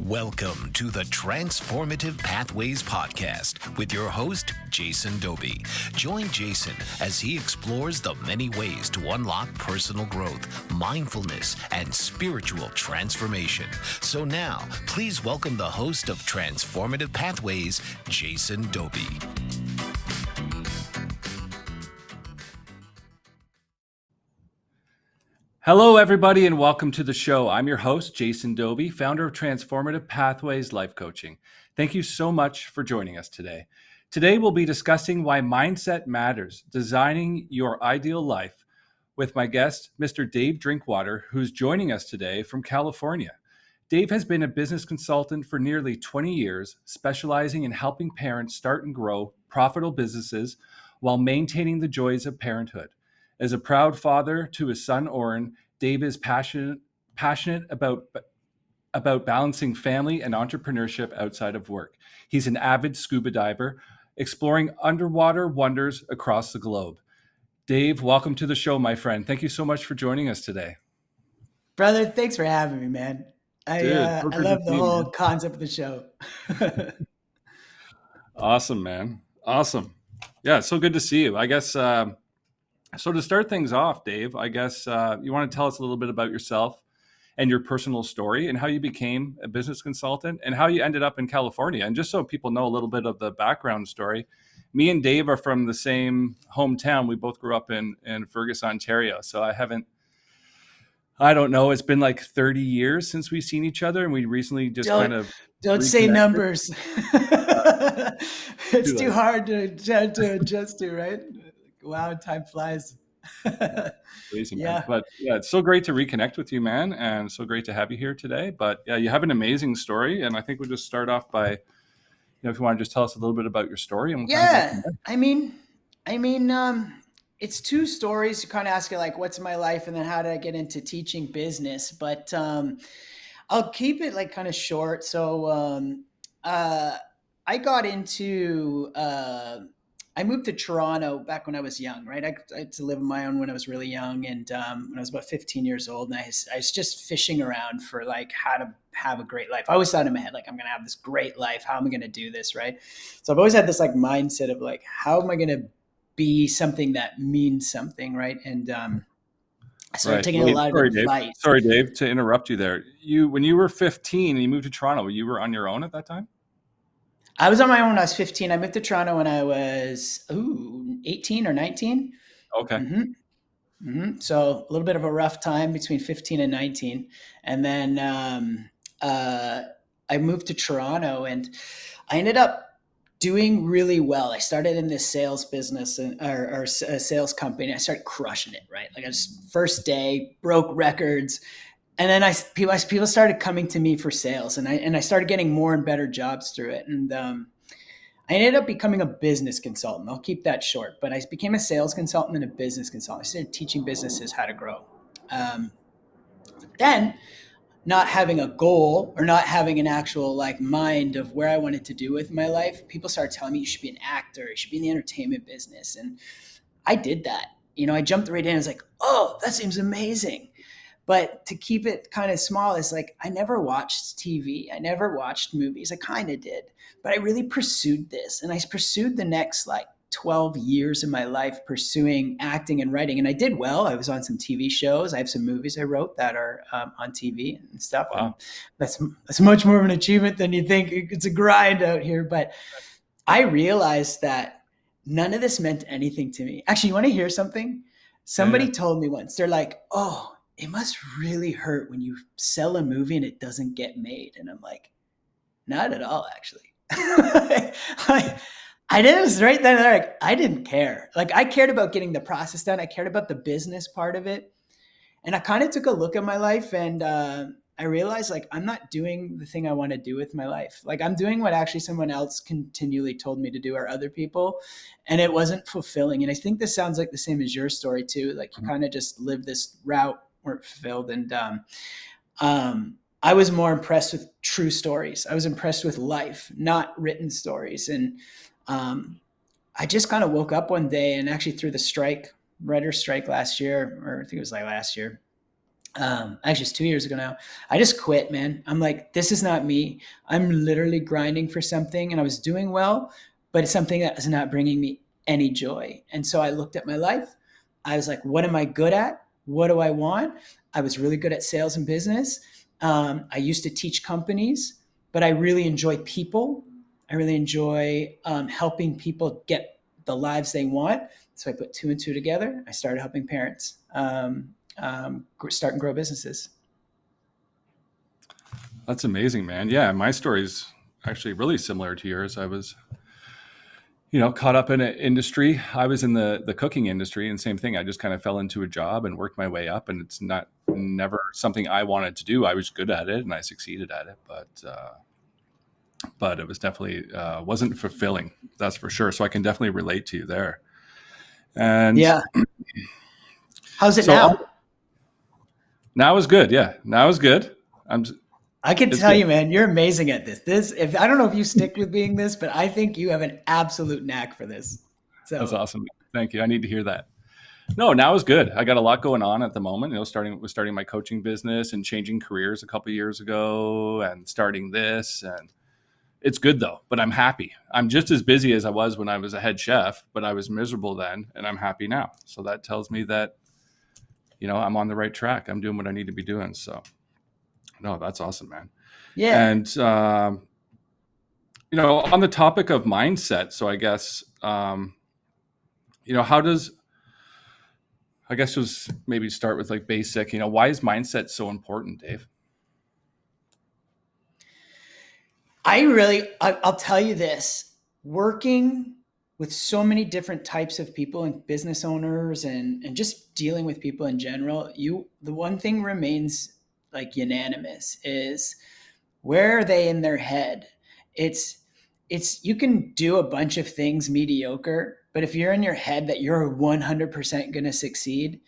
Welcome to the Transformative Pathways Podcast with your host, Jason Doby. Join Jason as he explores the many ways to unlock personal growth, mindfulness, and spiritual transformation. So now, please welcome the host of Transformative Pathways, Jason Doby. Hello, everybody, and welcome to the show. I'm your host, Jason Doby, founder of Transformative Pathways Life Coaching. Thank you so much for joining us today. Today, we'll be discussing why mindset matters, designing your ideal life, with my guest, Mr. Dave Drinkwater, who's joining us today from California. Dave has been a business consultant for nearly 20 years, specializing in helping parents start and grow profitable businesses while maintaining the joys of parenthood. As a proud father to his son, Oren, Dave is passionate about balancing family and entrepreneurship outside of work. He's an avid scuba diver, exploring underwater wonders across the globe. Dave, welcome to the show, my friend. Thank you so much for joining us today. Brother, thanks for having me, man. I love the whole concept of the show. Awesome, man. Awesome. Yeah, it's so good to see you. I guess... So to start things off, Dave, I guess you want to tell us a little bit about yourself and your personal story and how you became a business consultant and how you ended up in California. And just so people know a little bit of the background story, me and Dave are from the same hometown. We both grew up in Fergus, Ontario. So I don't know, it's been like 30 years since we've seen each other. And we recently just Don't say numbers. It's too hard to adjust to, right? Wow, time flies. Crazy, man. Yeah. But yeah, it's so great to reconnect with you, man. And so great to have you here today. But yeah, you have an amazing story. And I think we'll just start off by, if you want to just tell us a little bit about your story. And it's two stories. You kind of ask it like, what's my life? And then how did I get into teaching business? But I'll keep it like kind of short. So I got into... I moved to Toronto back when I was young, right? I had to live on my own when I was really young. And when I was about 15 years old, and I was just fishing around for like how to have a great life. I always thought in my head, like, I'm going to have this great life. How am I going to do this, right? So I've always had this like mindset of like, how am I going to be something that means something, right? And I started taking a lot of advice. Sorry, Dave, to interrupt you there. When you were 15 and you moved to Toronto, you were on your own at that time? I was on my own when I was 15. I moved to Toronto when I was 18 or 19. Okay. So a little bit of a rough time between 15 and 19. And then I moved to Toronto and I ended up doing really well. I started in this sales business or a sales company. I started crushing it, right? Like I just first day broke records. And then people started coming to me for sales, and I started getting more and better jobs through it. And I ended up becoming a business consultant. I'll keep that short, but I became a sales consultant and a business consultant. I started teaching businesses how to grow. Then, not having a goal or not having an actual like mind of where I wanted to do with my life, people started telling me you should be an actor, you should be in the entertainment business, and I did that. I jumped right in. I was like, oh, that seems amazing. But to keep it kind of small is like, I never watched TV. I never watched movies. I kind of did, but I really pursued this. And I pursued the next like 12 years of my life pursuing acting and writing. And I did well. I was on some TV shows. I have some movies I wrote that are on TV and stuff. Wow. And that's much more of an achievement than you think. It's a grind out here. But I realized that none of this meant anything to me. Actually, you want to hear something? Somebody told me once, they're like, oh, it must really hurt when you sell a movie and it doesn't get made. And I'm like, not at all, actually. I didn't right then. Like, I didn't care. Like I cared about getting the process done. I cared about the business part of it. And I kind of took a look at my life and I realized like, I'm not doing the thing I want to do with my life. Like I'm doing what actually someone else continually told me to do or other people. And it wasn't fulfilling. And I think this sounds like the same as your story too. Like you kind of just live this route weren't fulfilled. And I was more impressed with true stories. I was impressed with life, not written stories. And I just kind of woke up one day and actually through the writer's strike last year, or I think it was like last year, Actually it's 2 years ago now. I just quit, man. I'm like, this is not me. I'm literally grinding for something, and I was doing well, but it's something that is not bringing me any joy. And so I looked at my life. I was like, what am I good at? What do I want? I was really good at sales and business. I used to teach companies, but I really enjoy people. I really enjoy helping people get the lives they want. So I put 2 and 2 together. I started helping parents start and grow businesses. That's amazing, man. Yeah, my story's actually really similar to yours. I was, caught up in an industry. I was in the cooking industry, and same thing. I just kind of fell into a job and worked my way up, and it's never something I wanted to do. I was good at it and I succeeded at it, but it was definitely wasn't fulfilling. That's for sure. So I can definitely relate to you there. And yeah, how's it now? Now is good. Yeah, now is good. I can tell you, man, you're amazing at this. I don't know if you stick with being this, but I think you have an absolute knack for this. So that's awesome. Thank you. I need to hear that. No, now is good. I got a lot going on at the moment. Starting my coaching business and changing careers a couple of years ago, and starting this, and it's good though. But I'm happy. I'm just as busy as I was when I was a head chef, but I was miserable then, and I'm happy now. So that tells me that, I'm on the right track. I'm doing what I need to be doing. So, no, that's awesome, man. Yeah. And on the topic of mindset, so I guess, I guess just maybe start with like basic, why is mindset so important, Dave? I'll tell you this, working with so many different types of people and business owners and just dealing with people in general, the one thing remains like unanimous is, where are they in their head? It's you can do a bunch of things mediocre, but if you're in your head that you're 100% going to succeed,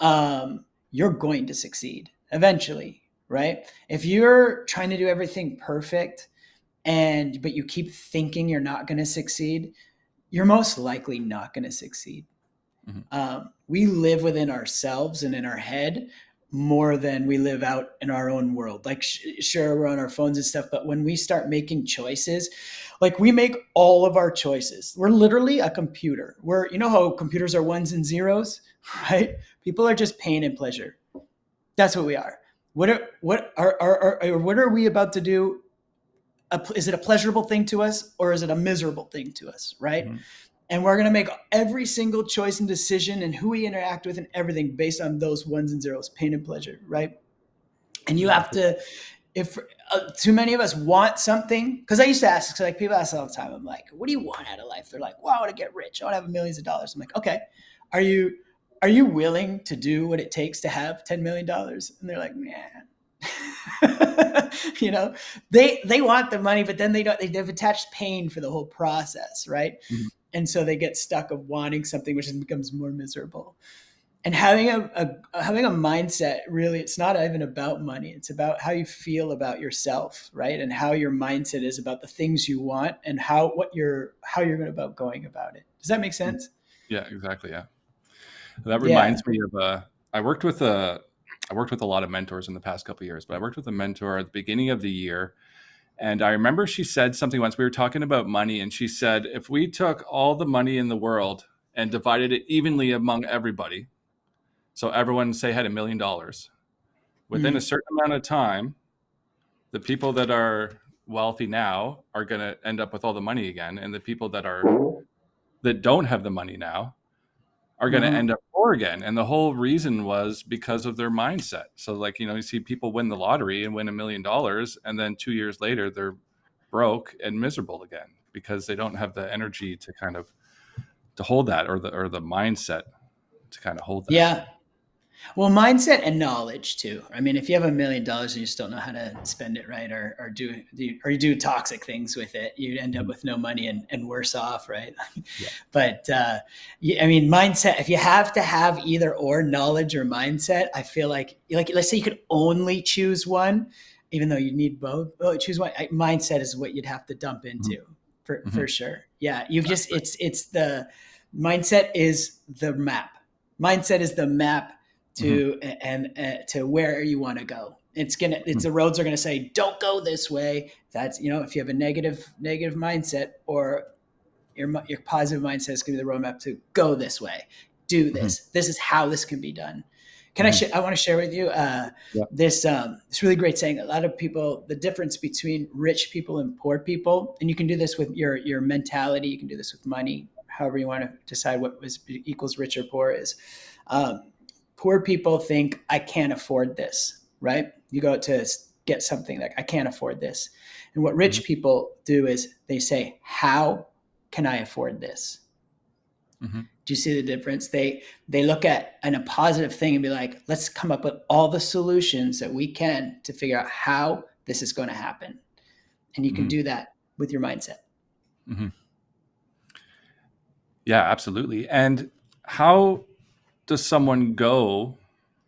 you're going to succeed eventually, right? If you're trying to do everything perfect but you keep thinking you're not going to succeed, you're most likely not going to succeed. Mm-hmm. We live within ourselves and in our head more than we live out in our own world. Like, sure, we're on our phones and stuff, but when we start making choices, like we make all of our choices. We're literally a computer. How computers are ones and zeros, right? People are just pain and pleasure. That's what we are. What are we about to do? Is it a pleasurable thing to us, or is it a miserable thing to us, right? Mm-hmm. And we're going to make every single choice and decision and who we interact with and everything based on those ones and zeros, pain and pleasure, right? And you have to, if too many of us want something, because I used to ask, like people ask all the time, I'm like, what do you want out of life? They're like, well, I want to get rich. I want to have millions of dollars. I'm like, okay, are you willing to do what it takes to have $10 million? And they're like, man. They want the money, but then they've attached pain for the whole process, right? Mm-hmm. And so they get stuck of wanting something, which becomes more miserable. And having a mindset, really, it's not even about money. It's about how you feel about yourself, right? And how your mindset is about the things you want and how you're going about going about it. Does that make sense? Yeah, exactly. Yeah. That reminds me of I worked with a lot of mentors in the past couple of years, but I worked with a mentor at the beginning of the year. And I remember she said something once. We were talking about money, and she said, if we took all the money in the world and divided it evenly among everybody, so everyone say had $1 million, within a certain amount of time, the people that are wealthy now are going to end up with all the money again. And the people that don't have the money now are going to end up poor again. And the whole reason was because of their mindset. So like, you see people win the lottery and win $1 million. And then 2 years later, they're broke and miserable again because they don't have the energy to kind of to hold that, or the mindset to kind of hold that. Yeah. Well, mindset and knowledge too. I mean, if you have $1 million and you just don't know how to spend it right, or you do toxic things with it, you end up with no money and worse off, right? Yeah. But I mean, mindset. If you have to have either or, knowledge or mindset, I feel like let's say you could only choose one, even though you need both. Oh, choose one. Mindset is what you'd have to dump into for sure. Yeah, it's the mindset is the map. Mindset is the map to to where you want to go. The roads are gonna say, don't go this way. That's, if you have a negative mindset, or your positive mindset is gonna be the roadmap to go this way. Do this. This is how this can be done. I want to share with you this really great saying. A lot of people, the difference between rich people and poor people, and you can do this with your mentality. You can do this with money, however you want to decide what equals rich or poor is. Poor people think, I can't afford this, right? You go to get something, like, I can't afford this. And what rich people do is they say, how can I afford this? Do you see the difference? They look at a positive thing and be like, let's come up with all the solutions that we can to figure out how this is going to happen. And you can do that with your mindset. Yeah, absolutely. And how does someone go,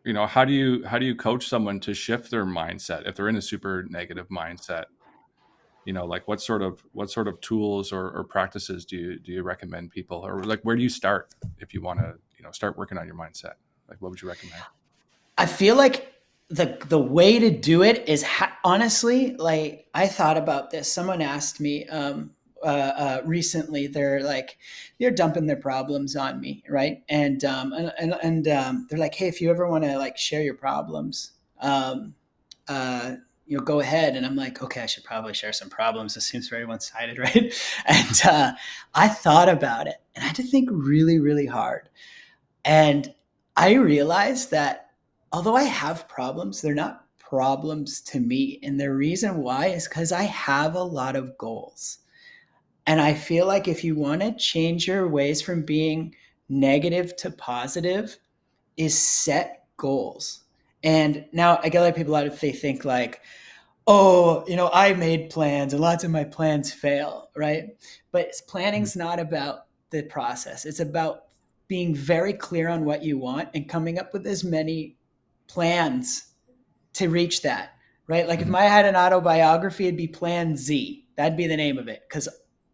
how do you coach someone to shift their mindset if they're in a super negative mindset? Like what sort of tools or practices do you recommend people, or like, where do you start if you want to, start working on your mindset? Like, what would you recommend? I feel like the way to do it is honestly, like, I thought about this. Someone asked me recently, they're dumping their problems on me, right? And they're like, hey, if you ever want to, like, share your problems, go ahead. And I'm like, okay, I should probably share some problems. This seems very one-sided, right? And I thought about it, and I had to think really, really hard. And I realized that although I have problems, they're not problems to me. And the reason why is because I have a lot of goals. And I feel like if you want to change your ways from being negative to positive, is set goals. And now I get a lot of people out if they think like, oh, I made plans and lots of my plans fail, right? But planning's not about the process. It's about being very clear on what you want and coming up with as many plans to reach that, right? Like if I had an autobiography, it'd be Plan Z. That'd be the name of it, because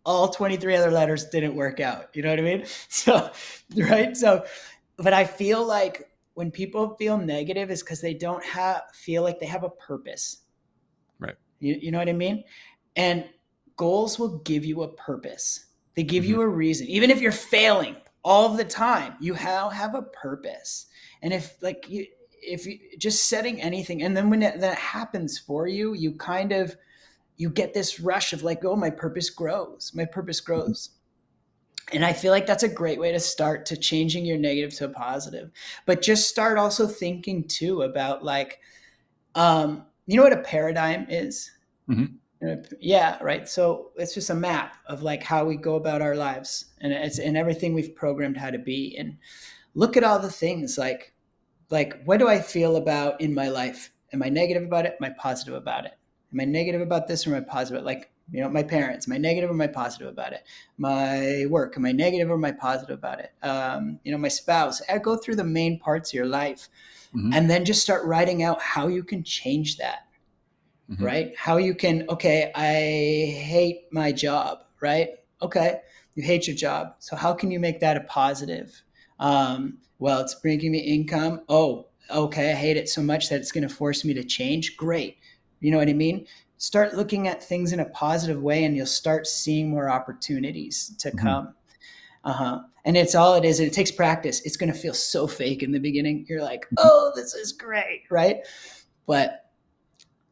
all 23 other letters didn't work out. You know what I mean? So, right? So, but I feel like when people feel negative is because they don't feel like they have a purpose. Right. You know what I mean? And goals will give you a purpose. They give you a reason. Even if you're failing all of the time, you have a purpose. And if you just setting anything, and then when that happens for you, you get this rush of like, oh, my purpose grows. And I feel like that's a great way to start to changing your negative to a positive. But just start also thinking too about like, you know what a paradigm is? Yeah, right. So it's just a map of like how we go about our lives, and it's in everything we've programmed how to be. And look at all the things like what do I feel about in my life? Am I negative about it? Am I positive about it? Am I negative about this, or am I positive? Like, my parents, am I negative or am I positive about it? My work, am I negative or am I positive about it? My spouse. I go through the main parts of your life, and then just start writing out how you can change that. Right? How you can, okay, I hate my job, right? Okay, you hate your job. So how can you make that a positive? Well, it's bringing me income. Oh, okay, I hate it so much that it's going to force me to change. Great. You know what I mean? Start looking at things in a positive way, and you'll start seeing more opportunities to come. And it's all it is. And it takes practice. It's going to feel so fake in the beginning. You're like, oh, this is great, right? But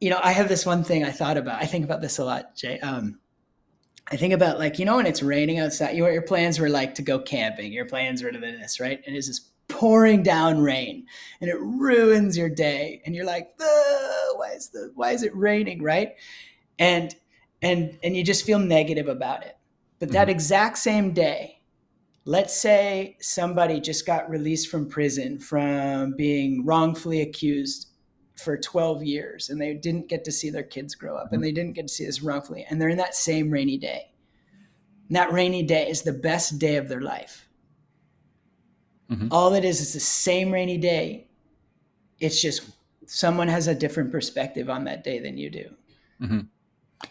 I have this one thing I thought about. I think about this a lot, Jay. I think about like, when it's raining outside, your plans were like to go camping. Your plans were to this, right? And it's just pouring down rain, and it ruins your day. And you're like, why is it raining, right? And you just feel negative about it. But that exact same day, let's say somebody just got released from prison from being wrongfully accused for 12 years, and they didn't get to see their kids grow up, and they didn't get to see this wrongfully, and they're in that same rainy day. And that rainy day is the best day of their life. All it is the same rainy day. It's just someone has a different perspective on that day than you do.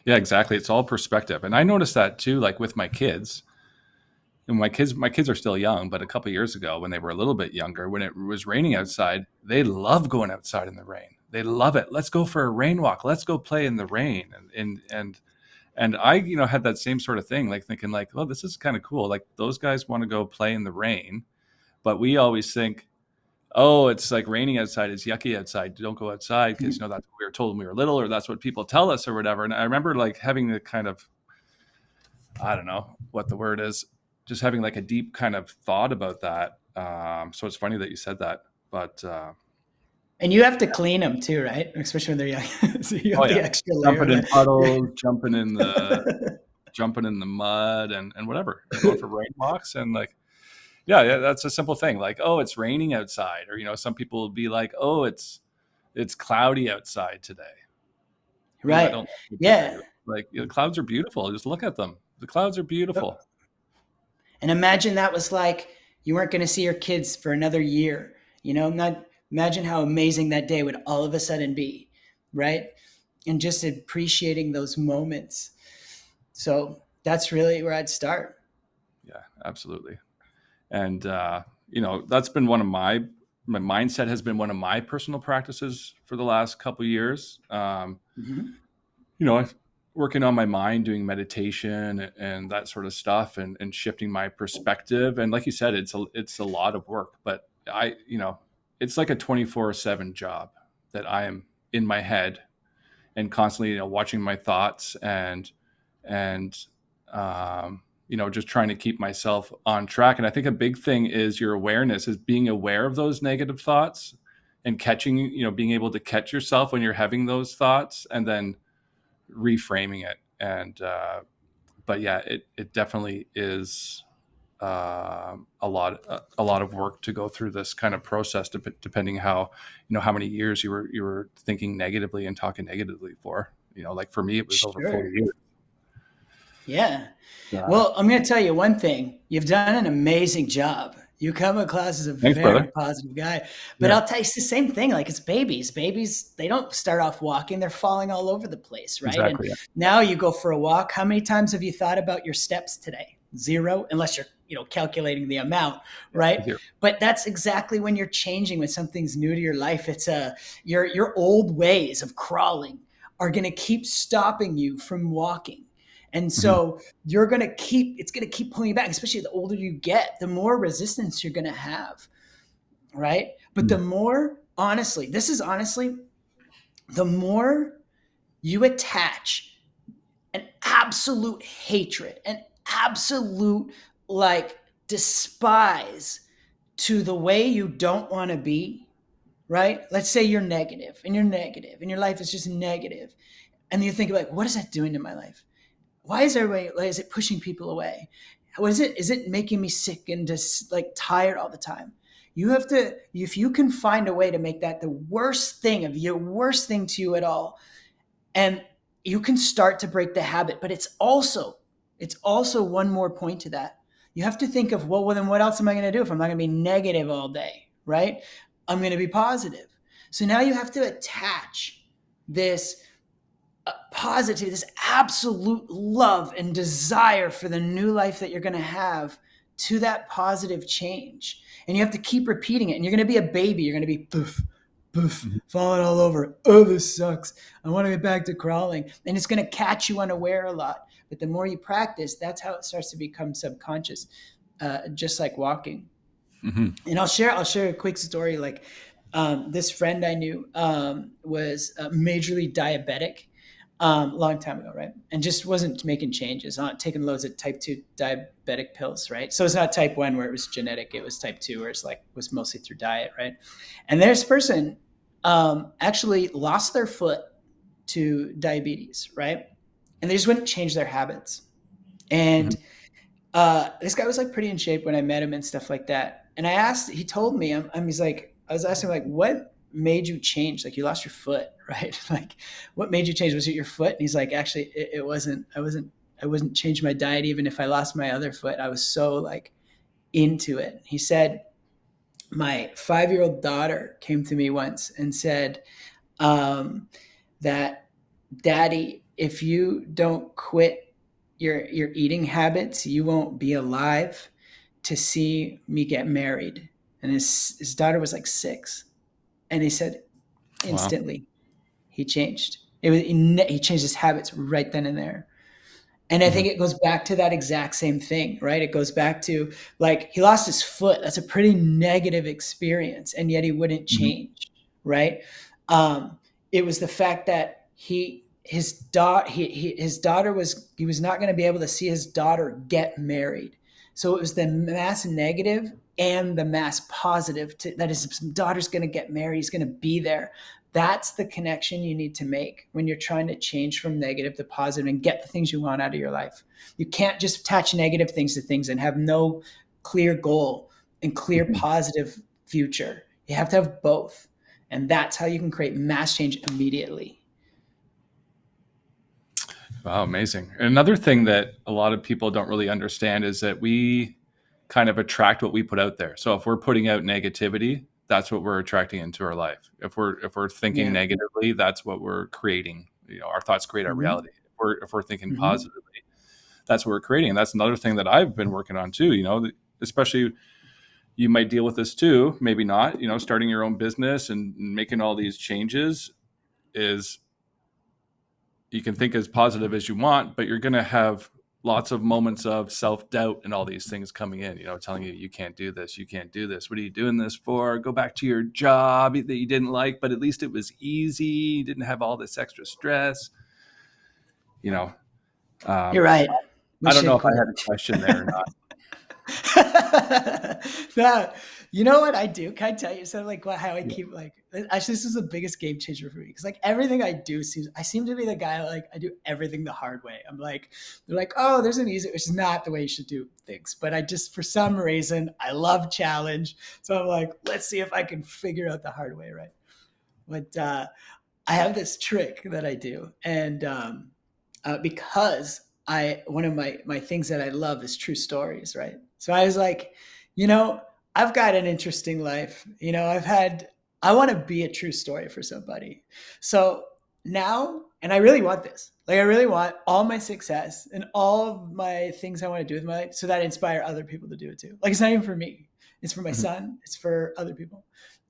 Yeah, exactly. It's all perspective. And I noticed that too, like with my kids, and my kids are still young, but a couple of years ago when they were a little bit younger, when it was raining outside, they love going outside in the rain. They love it. Let's go for a rain walk. Let's go play in the rain. And I, had that same sort of thing, like thinking like, oh, this is kind of cool. Like those guys want to go play in the rain, but we always think, oh, it's like raining outside. It's yucky outside. Don't go outside because, that's what we were told when we were little, or that's what people tell us or whatever. And I remember like having the kind of, I don't know what the word is, just having like a deep kind of thought about that. So it's funny that you said that, but and you have to clean them too, right? Especially when they're young. So you have the extra layer. Jumping in puddles, jumping in the mud and whatever, going for rain walks. And like, yeah, that's a simple thing. Like, oh, it's raining outside. Or, some people will be like, oh, it's cloudy outside today. Right. Yeah. Like the clouds are beautiful. Just look at them. The clouds are beautiful. And imagine that was like, you weren't going to see your kids for another year, imagine how amazing that day would all of a sudden be. Right. And just appreciating those moments. So that's really where I'd start. Yeah, absolutely. And, that's been one of my mindset has been one of my personal practices for the last couple of years. Working on my mind, doing meditation and that sort of stuff and shifting my perspective. And like you said, it's a lot of work, but it's like a 24/7 job that I am in my head and constantly, watching my thoughts and just trying to keep myself on track. And I think a big thing is your awareness, is being aware of those negative thoughts and catching, being able to catch yourself when you're having those thoughts and then reframing it. And, but yeah, it definitely is a lot of work to go through this kind of process, depending how many years you were thinking negatively and talking negatively for. Like for me, it was over 40 years. Yeah. Well, I'm going to tell you one thing. You've done an amazing job. You come across as a very positive guy. But I'll tell you, it's the same thing. Like it's babies. Babies, they don't start off walking. They're falling all over the place, right? Exactly, and now you go for a walk. How many times have you thought about your steps today? 0, unless you're calculating the amount, right? 0. But that's exactly when you're changing, when something's new to your life. It's your old ways of crawling are going to keep stopping you from walking. And so it's going to keep pulling you back, especially the older you get, the more resistance you're going to have. Right. But the more, the more you attach an absolute hatred, an absolute despise to the way you don't want to be. Right. Let's say you're negative and your life is just negative. And you think what is that doing to my life? Why is it pushing people away? What is it? Is it making me sick and just tired all the time? You have to, if you can find a way to make that the worst thing to you at all, and you can start to break the habit. But it's also one more point to that. You have to think of, well, then what else am I going to do if I'm not going to be negative all day, right? I'm going to be positive. So now you have to attach this positive, this absolute love and desire for the new life that you're going to have to that positive change. And you have to keep repeating it. And you're going to be a baby. You're going to be poof, poof, falling all over. Oh, this sucks. I want to get back to crawling. And it's going to catch you unaware a lot. But the more you practice, that's how it starts to become subconscious, just like walking. And I'll share a quick story. This friend I knew was majorly diabetic. Long time ago, right? And just wasn't making changes, taking loads of type 2 diabetic pills, right? So it's not type 1 where it was genetic, it was type 2 where it's was mostly through diet, right? And this person actually lost their foot to diabetes, right? And they just wouldn't change their habits. And this guy was pretty in shape when I met him and stuff like that. And he told me, I was asking him what made you change? You lost your foot, right? What made you change? Was it your foot? And he's actually, it wasn't. I wouldn't change my diet even if I lost my other foot. I was so into it. He said, my 5-year-old daughter came to me once and said that, Daddy, if you don't quit your eating habits, you won't be alive. to see me get married. And his daughter was like 6. And he said instantly, he changed. He changed his habits right then and there. And I think it goes back to that exact same thing, right? It goes back to like, he lost his foot. That's a pretty negative experience. And yet he wouldn't change, right? It was the fact that his daughter was not going to be able to see his daughter get married. So it was the mass negative and the mass positive that his daughter's going to get married. He's going to be there. That's the connection you need to make when you're trying to change from negative to positive and get the things you want out of your life. You can't just attach negative things to things and have no clear goal and clear positive future. You have to have both. And that's how you can create mass change immediately. Wow, amazing. And another thing that a lot of people don't really understand is that we kind of attract what we put out there. So if we're putting out negativity, that's what we're attracting into our life. If we're thinking negatively, that's what we're creating. Our thoughts create our reality. If we're thinking positively, that's what we're creating. And that's another thing that I've been working on too. Especially you might deal with this too, maybe not. Starting your own business and making all these changes is, you can think as positive as you want, but you're going to have lots of moments of self-doubt and all these things coming in, telling you can't do this. You can't do this. What are you doing this for? Go back to your job that you didn't like, but at least it was easy. You didn't have all this extra stress. You're right. I don't know if I had a question there or not. No, you know what I do? Can I tell you something how I keep actually, this is the biggest game changer for me. Cause everything I do I seem to be the guy, I do everything the hard way. I'm like, they're like, oh, there's an easy, which is not the way you should do things. But for some reason, I love challenge. So I'm like, let's see if I can figure out the hard way. Right. But, I have this trick that I do. And, because one of my things that I love is true stories. Right. So I was like, I've got an interesting life. I want to be a true story for somebody. So now, and I really want this, I really want all my success and all of my things I want to do with my life so that I inspire other people to do it too. It's not even for me. It's for my son. It's for other people.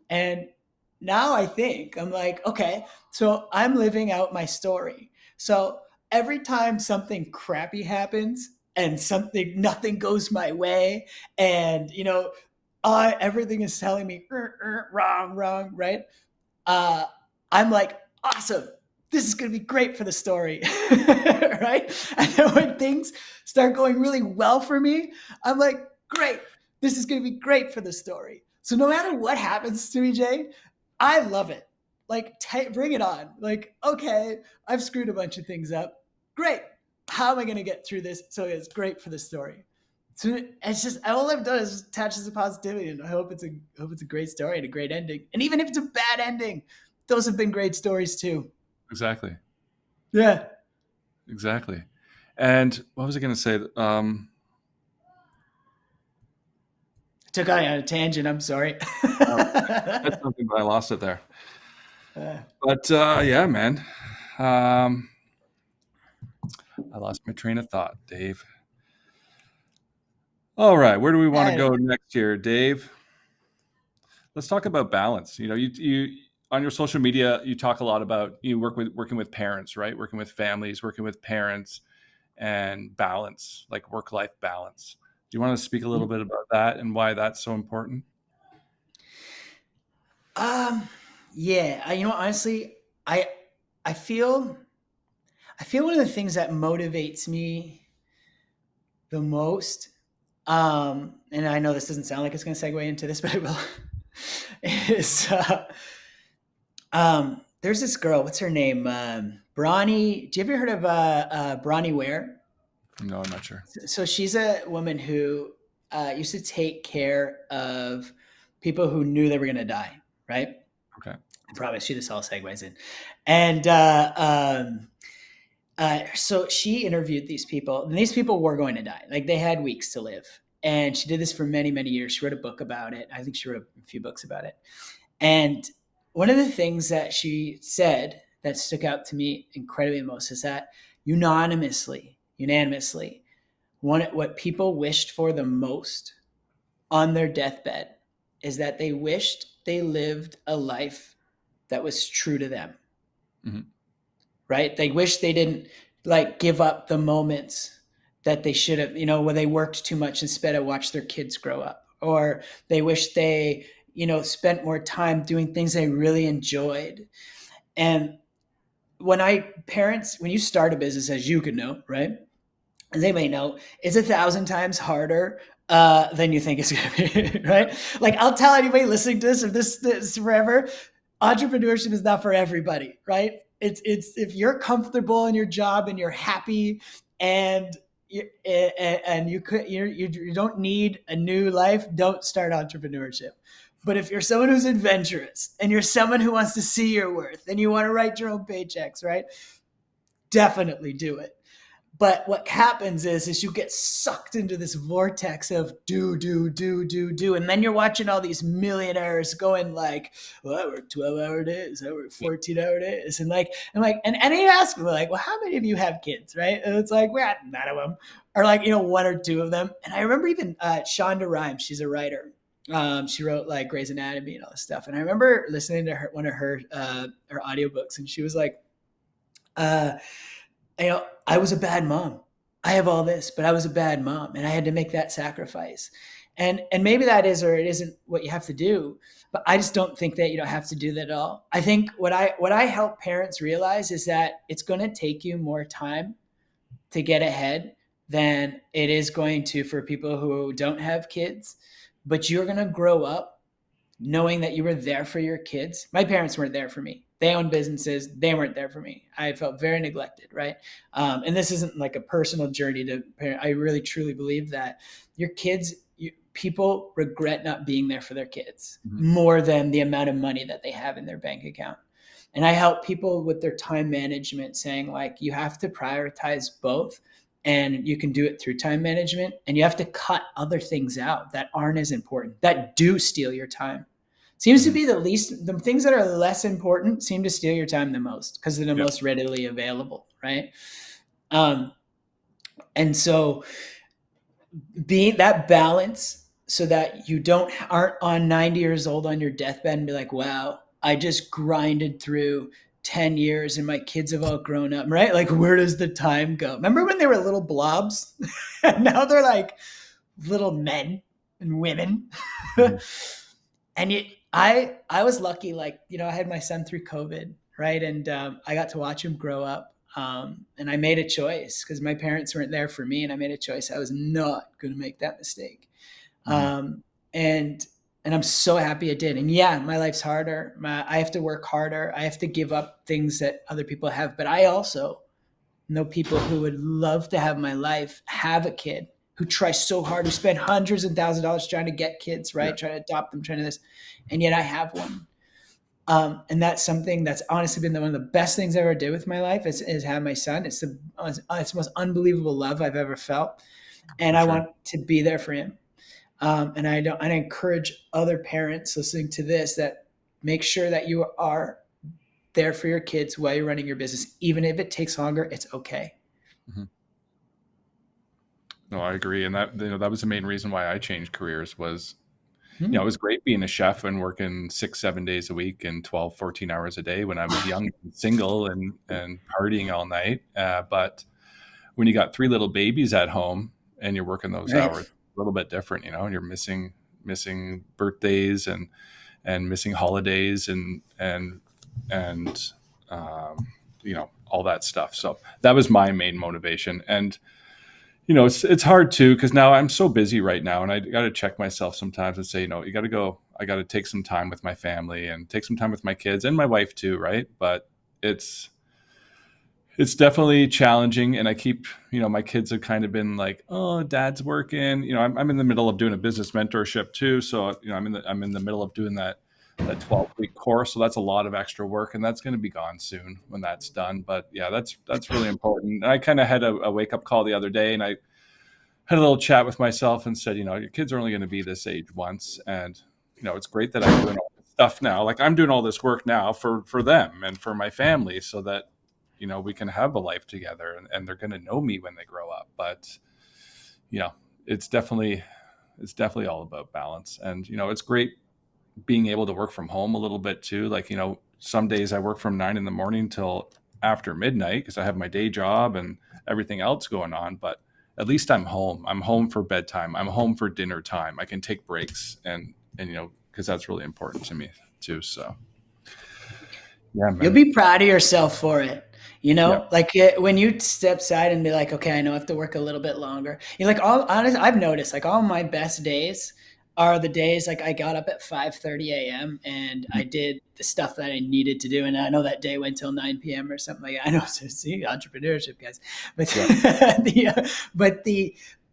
And now I think I'm like, okay, so I'm living out my story. So every time something crappy happens and nothing goes my way, and everything is telling me wrong, right? I'm like, awesome. This is going to be great for the story, right? And then when things start going really well for me, I'm like, great. This is going to be great for the story. So no matter what happens to me, Jay, I love it. Bring it on. Okay, I've screwed a bunch of things up. Great. How am I going to get through this so it's great for the story? So it's just, all I've done is attach this to positivity, and I hope it's a great story and a great ending. And even if it's a bad ending, those have been great stories too. Exactly. Yeah. Exactly. And what was I going to say? I took on a tangent. I'm sorry. That's something, but I lost it there. But yeah, man. I lost my train of thought, Dave. All right, where do we want to go next here, Dave? Let's talk about balance. You on your social media, you talk a lot about working with parents, right? Working with families, working with parents, and balance, like work-life balance. Do you want to speak a little bit about that and why that's so important? Yeah. Honestly, I feel one of the things that motivates me the most, and I know this doesn't sound like it's going to segue into this, but it will, is there's this girl, what's her name? Bronnie. Do you ever heard of Bronnie Ware? No, I'm not sure. So she's a woman who used to take care of people who knew they were going to die, right? Okay. I promise you this all segues in. And so she interviewed these people, and these people were going to die. They had weeks to live. And she did this for many, many years. She wrote a book about it. I think she wrote a few books about it. And one of the things that she said that stuck out to me incredibly most is that unanimously, what people wished for the most on their deathbed is that they wished they lived a life that was true to them. Mm-hmm. Right? They wish they didn't like give up the moments that they should have, where they worked too much instead of watch their kids grow up. Or they wish they, spent more time doing things they really enjoyed. And when you start a business, as you could know, right? As they may know, it's 1,000 times harder than you think it's going to be, right? Like I'll tell anybody listening to this, if this forever, entrepreneurship is not for everybody, right? It's if you're comfortable in your job and you're happy and you don't need a new life, don't start entrepreneurship. But if you're someone who's adventurous and you're someone who wants to see your worth and you want to write your own paychecks, right? Definitely do it. But what happens is you get sucked into this vortex of do. And then you're watching all these millionaires going like, well, I work 12-hour days. I work 14-hour days. And he asked me like, well, how many of you have kids? Right. And it's like, well, none of them, or like, one or two of them. And I remember even Shonda Rhimes, she's a writer. She wrote like Grey's Anatomy and all this stuff. And I remember listening to one of her audiobooks, and she was like, I was a bad mom. I have all this, but I was a bad mom and I had to make that sacrifice. And maybe that is, or it isn't what you have to do, but I just don't think that you don't have to do that at all. I think what I help parents realize is that it's going to take you more time to get ahead than it is going to for people who don't have kids, but you're going to grow up knowing that you were there for your kids. My parents weren't there for me. They owned businesses. They weren't there for me. I felt very neglected, right? And this isn't like a personal journey to parent. I really, truly believe that your kids, people regret not being there for their kids more than the amount of money that they have in their bank account. And I help people with their time management, saying like, you have to prioritize both. And you can do it through time management, and you have to cut other things out that aren't as important, that do steal your time. Seems to be the things that are less important seem to steal your time the most because they're the most readily available, right? And so being that balance so that you aren't on 90 years old on your deathbed and be like, wow, I just grinded through 10 years and my kids have all grown up, right? Like, where does the time go? Remember when they were little blobs? And now they're like little men and women. And I was lucky, like, I had my son through COVID, right? And I got to watch him grow up. And I made a choice because my parents weren't there for me. And I made a choice. I was not going to make that mistake. And I'm so happy I did. And yeah, my life's harder. I have to work harder. I have to give up things that other people have. But I also know people who would love to have my life, have a kid, who try so hard, who spend hundreds of thousands of dollars trying to get kids, right? Trying to adopt them, trying to this. And yet I have one. And that's something that's honestly been one of the best things I ever did with my life is have my son. It's the most unbelievable love I've ever felt. And I want to be there for him. And I encourage other parents listening to this that make sure that you are there for your kids while you're running your business. Even if it takes longer, it's okay. Mm-hmm. No, I agree. And that was the main reason why I changed careers was, it was great being a chef and working 6-7 days a week and 12, 14 hours a day when I was young and single and partying all night. But when you got 3 little babies at home and you're working those hours, it's a little bit different, and you're missing birthdays and missing holidays and all that stuff. So that was my main motivation. And it's hard too, because now I'm so busy right now, and I got to check myself sometimes and say, you got to go. I got to take some time with my family and take some time with my kids and my wife too, right? But it's definitely challenging, and I keep, my kids have kind of been like, oh, dad's working. I'm in the middle of doing a business mentorship too, so I'm in the middle of doing that 12-week course, so that's a lot of extra work, and that's going to be gone soon when that's done. But yeah, that's really important. And I kind of had a wake up call the other day, and I had a little chat with myself and said, your kids are only going to be this age once, and it's great that I'm doing all this stuff now. Like, I'm doing all this work now for them and for my family, so that we can have a life together, and they're going to know me when they grow up. But it's definitely It's definitely all about balance. And, it's great being able to work from home a little bit too. Like, some days I work from 9 a.m. till after midnight because I have my day job and everything else going on. But at least I'm home. I'm home for bedtime. I'm home for dinner time. I can take breaks and because that's really important to me too. So yeah, man. You'll be proud of yourself for it. Yeah. Like when you step aside and be like, okay, I know I have to work a little bit longer. Like honestly, I've noticed like all my best days are the days like I got up at 5:30 a.m. and I did the stuff that I needed to do. And I know that day went till 9 p.m. or something like that. I know, so see, entrepreneurship, guys. But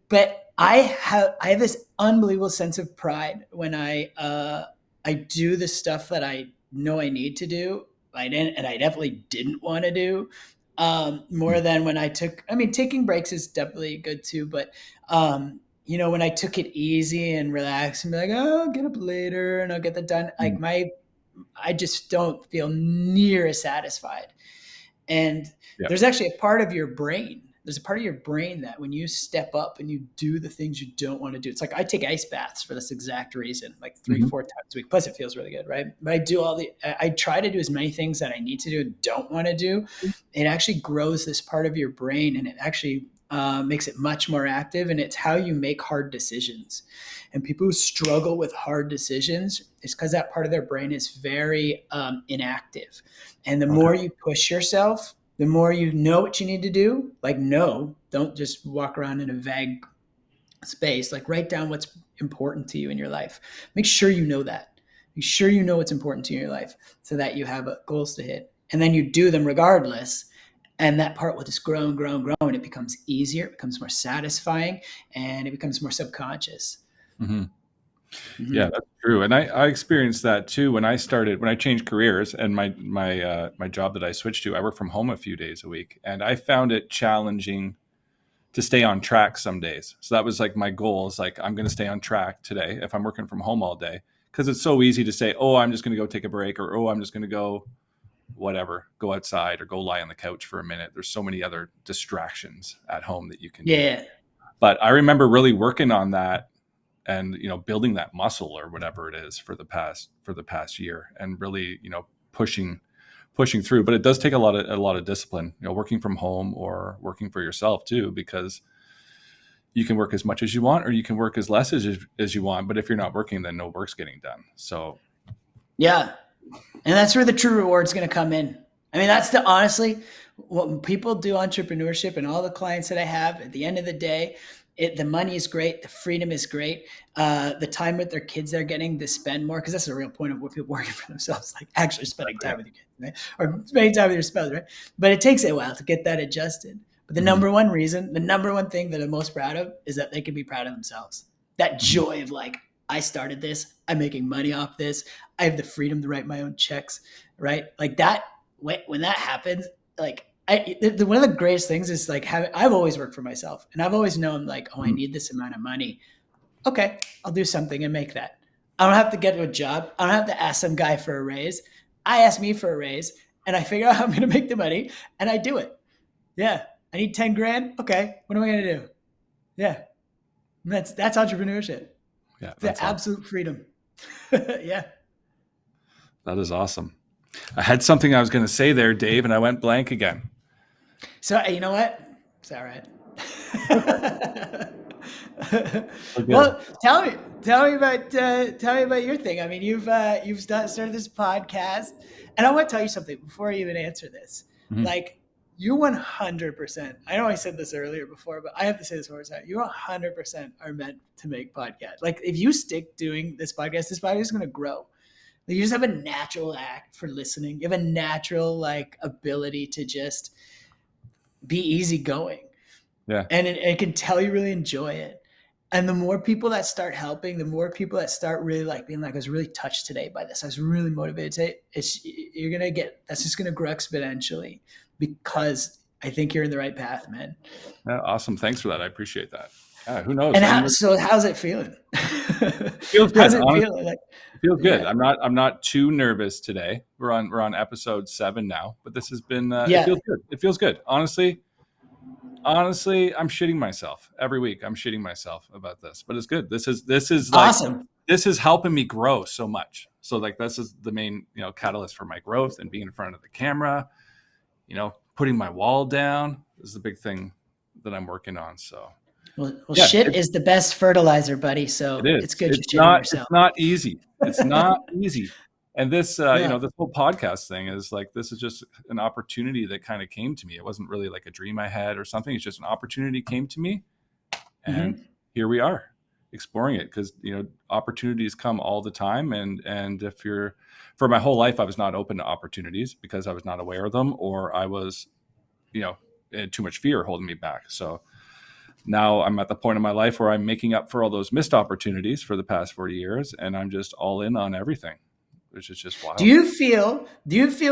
but I have this unbelievable sense of pride when I do the stuff that I know I need to do. I definitely didn't want to do more than when taking breaks is definitely good too. But, when I took it easy and relaxed and be like, oh, I'll get up later and I'll get that done. Like I just don't feel near as satisfied. And there's actually a part of your brain. There's a part of your brain that when you step up and you do the things you don't want to do, it's like I take ice baths for this exact reason, like 3-4 times a week. Plus it feels really good, right? But I try to do as many things that I need to do and don't want to do. It actually grows this part of your brain and it actually makes it much more active. And it's how you make hard decisions. And people who struggle with hard decisions is because that part of their brain is very inactive. And the more you push yourself, the more you know what you need to do. Like, no, don't just walk around in a vague space. Like, write down what's important to you in your life. Make sure you know that. Make sure you know what's important to you in your life so that you have goals to hit. And then you do them regardless. And that part will just grow and grow and grow. And it becomes easier. It becomes more satisfying. And it becomes more subconscious. Mm-hmm. Mm-hmm. Yeah, that's true. And I experienced that too when I changed careers and my job that I switched to, I work from home a few days a week. And I found it challenging to stay on track some days. So that was like my goal is like, I'm going to stay on track today if I'm working from home all day. Because it's so easy to say, oh, I'm just going to go take a break, or, oh, I'm just going to go go outside or go lie on the couch for a minute. There's so many other distractions at home that you can do. But I remember really working on that and, building that muscle or whatever it is for the past year and really, pushing through. But it does take a lot of discipline, working from home or working for yourself too, because you can work as much as you want, or you can work as less as you want. But if you're not working, then no work's getting done. So, yeah. And that's where the true reward's going to come in. I mean, that's honestly, when people do entrepreneurship and all the clients that I have, at the end of the day, the money is great. The freedom is great. The time with their kids they're getting to spend more, because that's the real point of what people working for themselves, like actually spending time with your kids, right? Or spending time with your spouse, right? But it takes a while to get that adjusted. But the number one thing that I'm most proud of is that they can be proud of themselves. That joy of like, I started this, I'm making money off this, I have the freedom to write my own checks, right? Like that, when that happens, like one of the greatest things is like I've always worked for myself and I've always known like, oh, I need this amount of money. Okay, I'll do something and make that. I don't have to get to a job. I don't have to ask some guy for a raise. I ask me for a raise and I figure out how I'm going to make the money and I do it. Yeah. I need 10 grand. Okay. What am I going to do? Yeah. That's entrepreneurship. Yeah. The absolute freedom. Yeah. That is awesome. I had something I was going to say there, Dave, and I went blank again. So you know what? It's all right. Well, tell me about your thing. I mean, you've started this podcast, and I want to tell you something before I even answer this. Mm-hmm. Like, you 100%. I know I said this earlier before, but I have to say this one more time. You 100% are meant to make podcasts. Like, if you stick doing this podcast is going to grow. You just have a natural act for listening. You have a natural ability to just be easygoing. Yeah. And it can tell you really enjoy it. And the more people that start helping, the more people that start really being like, I was really touched today by this. I was really motivated today. That's just going to grow exponentially because I think you're in the right path, man. Yeah, awesome. Thanks for that. I appreciate that. Yeah, who knows? And how's it feeling? Feels good. How's it feeling? It feels good. Yeah. I'm not too nervous today. We're on episode 7 now, but this has been, it feels good. It feels good. Honestly, honestly, I'm shitting myself every week. I'm shitting myself about this, but it's good. This is like, Awesome. this is helping me grow so much. So like, this is the main, catalyst for my growth and being in front of the camera, putting my wall down is the big thing that I'm working on. So Well, shit is the best fertilizer, buddy. So it is. It's good you're shitting yourself. It's not easy. It's not easy. And this, this whole podcast thing is like, this is just an opportunity that kind of came to me. It wasn't really like a dream I had or something. It's just an opportunity came to me, and here we are exploring it, because opportunities come all the time, and if for my whole life I was not open to opportunities because I was not aware of them, or I was had too much fear holding me back. So now I'm at the point in my life where I'm making up for all those missed opportunities for the past 40 years, and I'm just all in on everything, which is just wild. Do you feel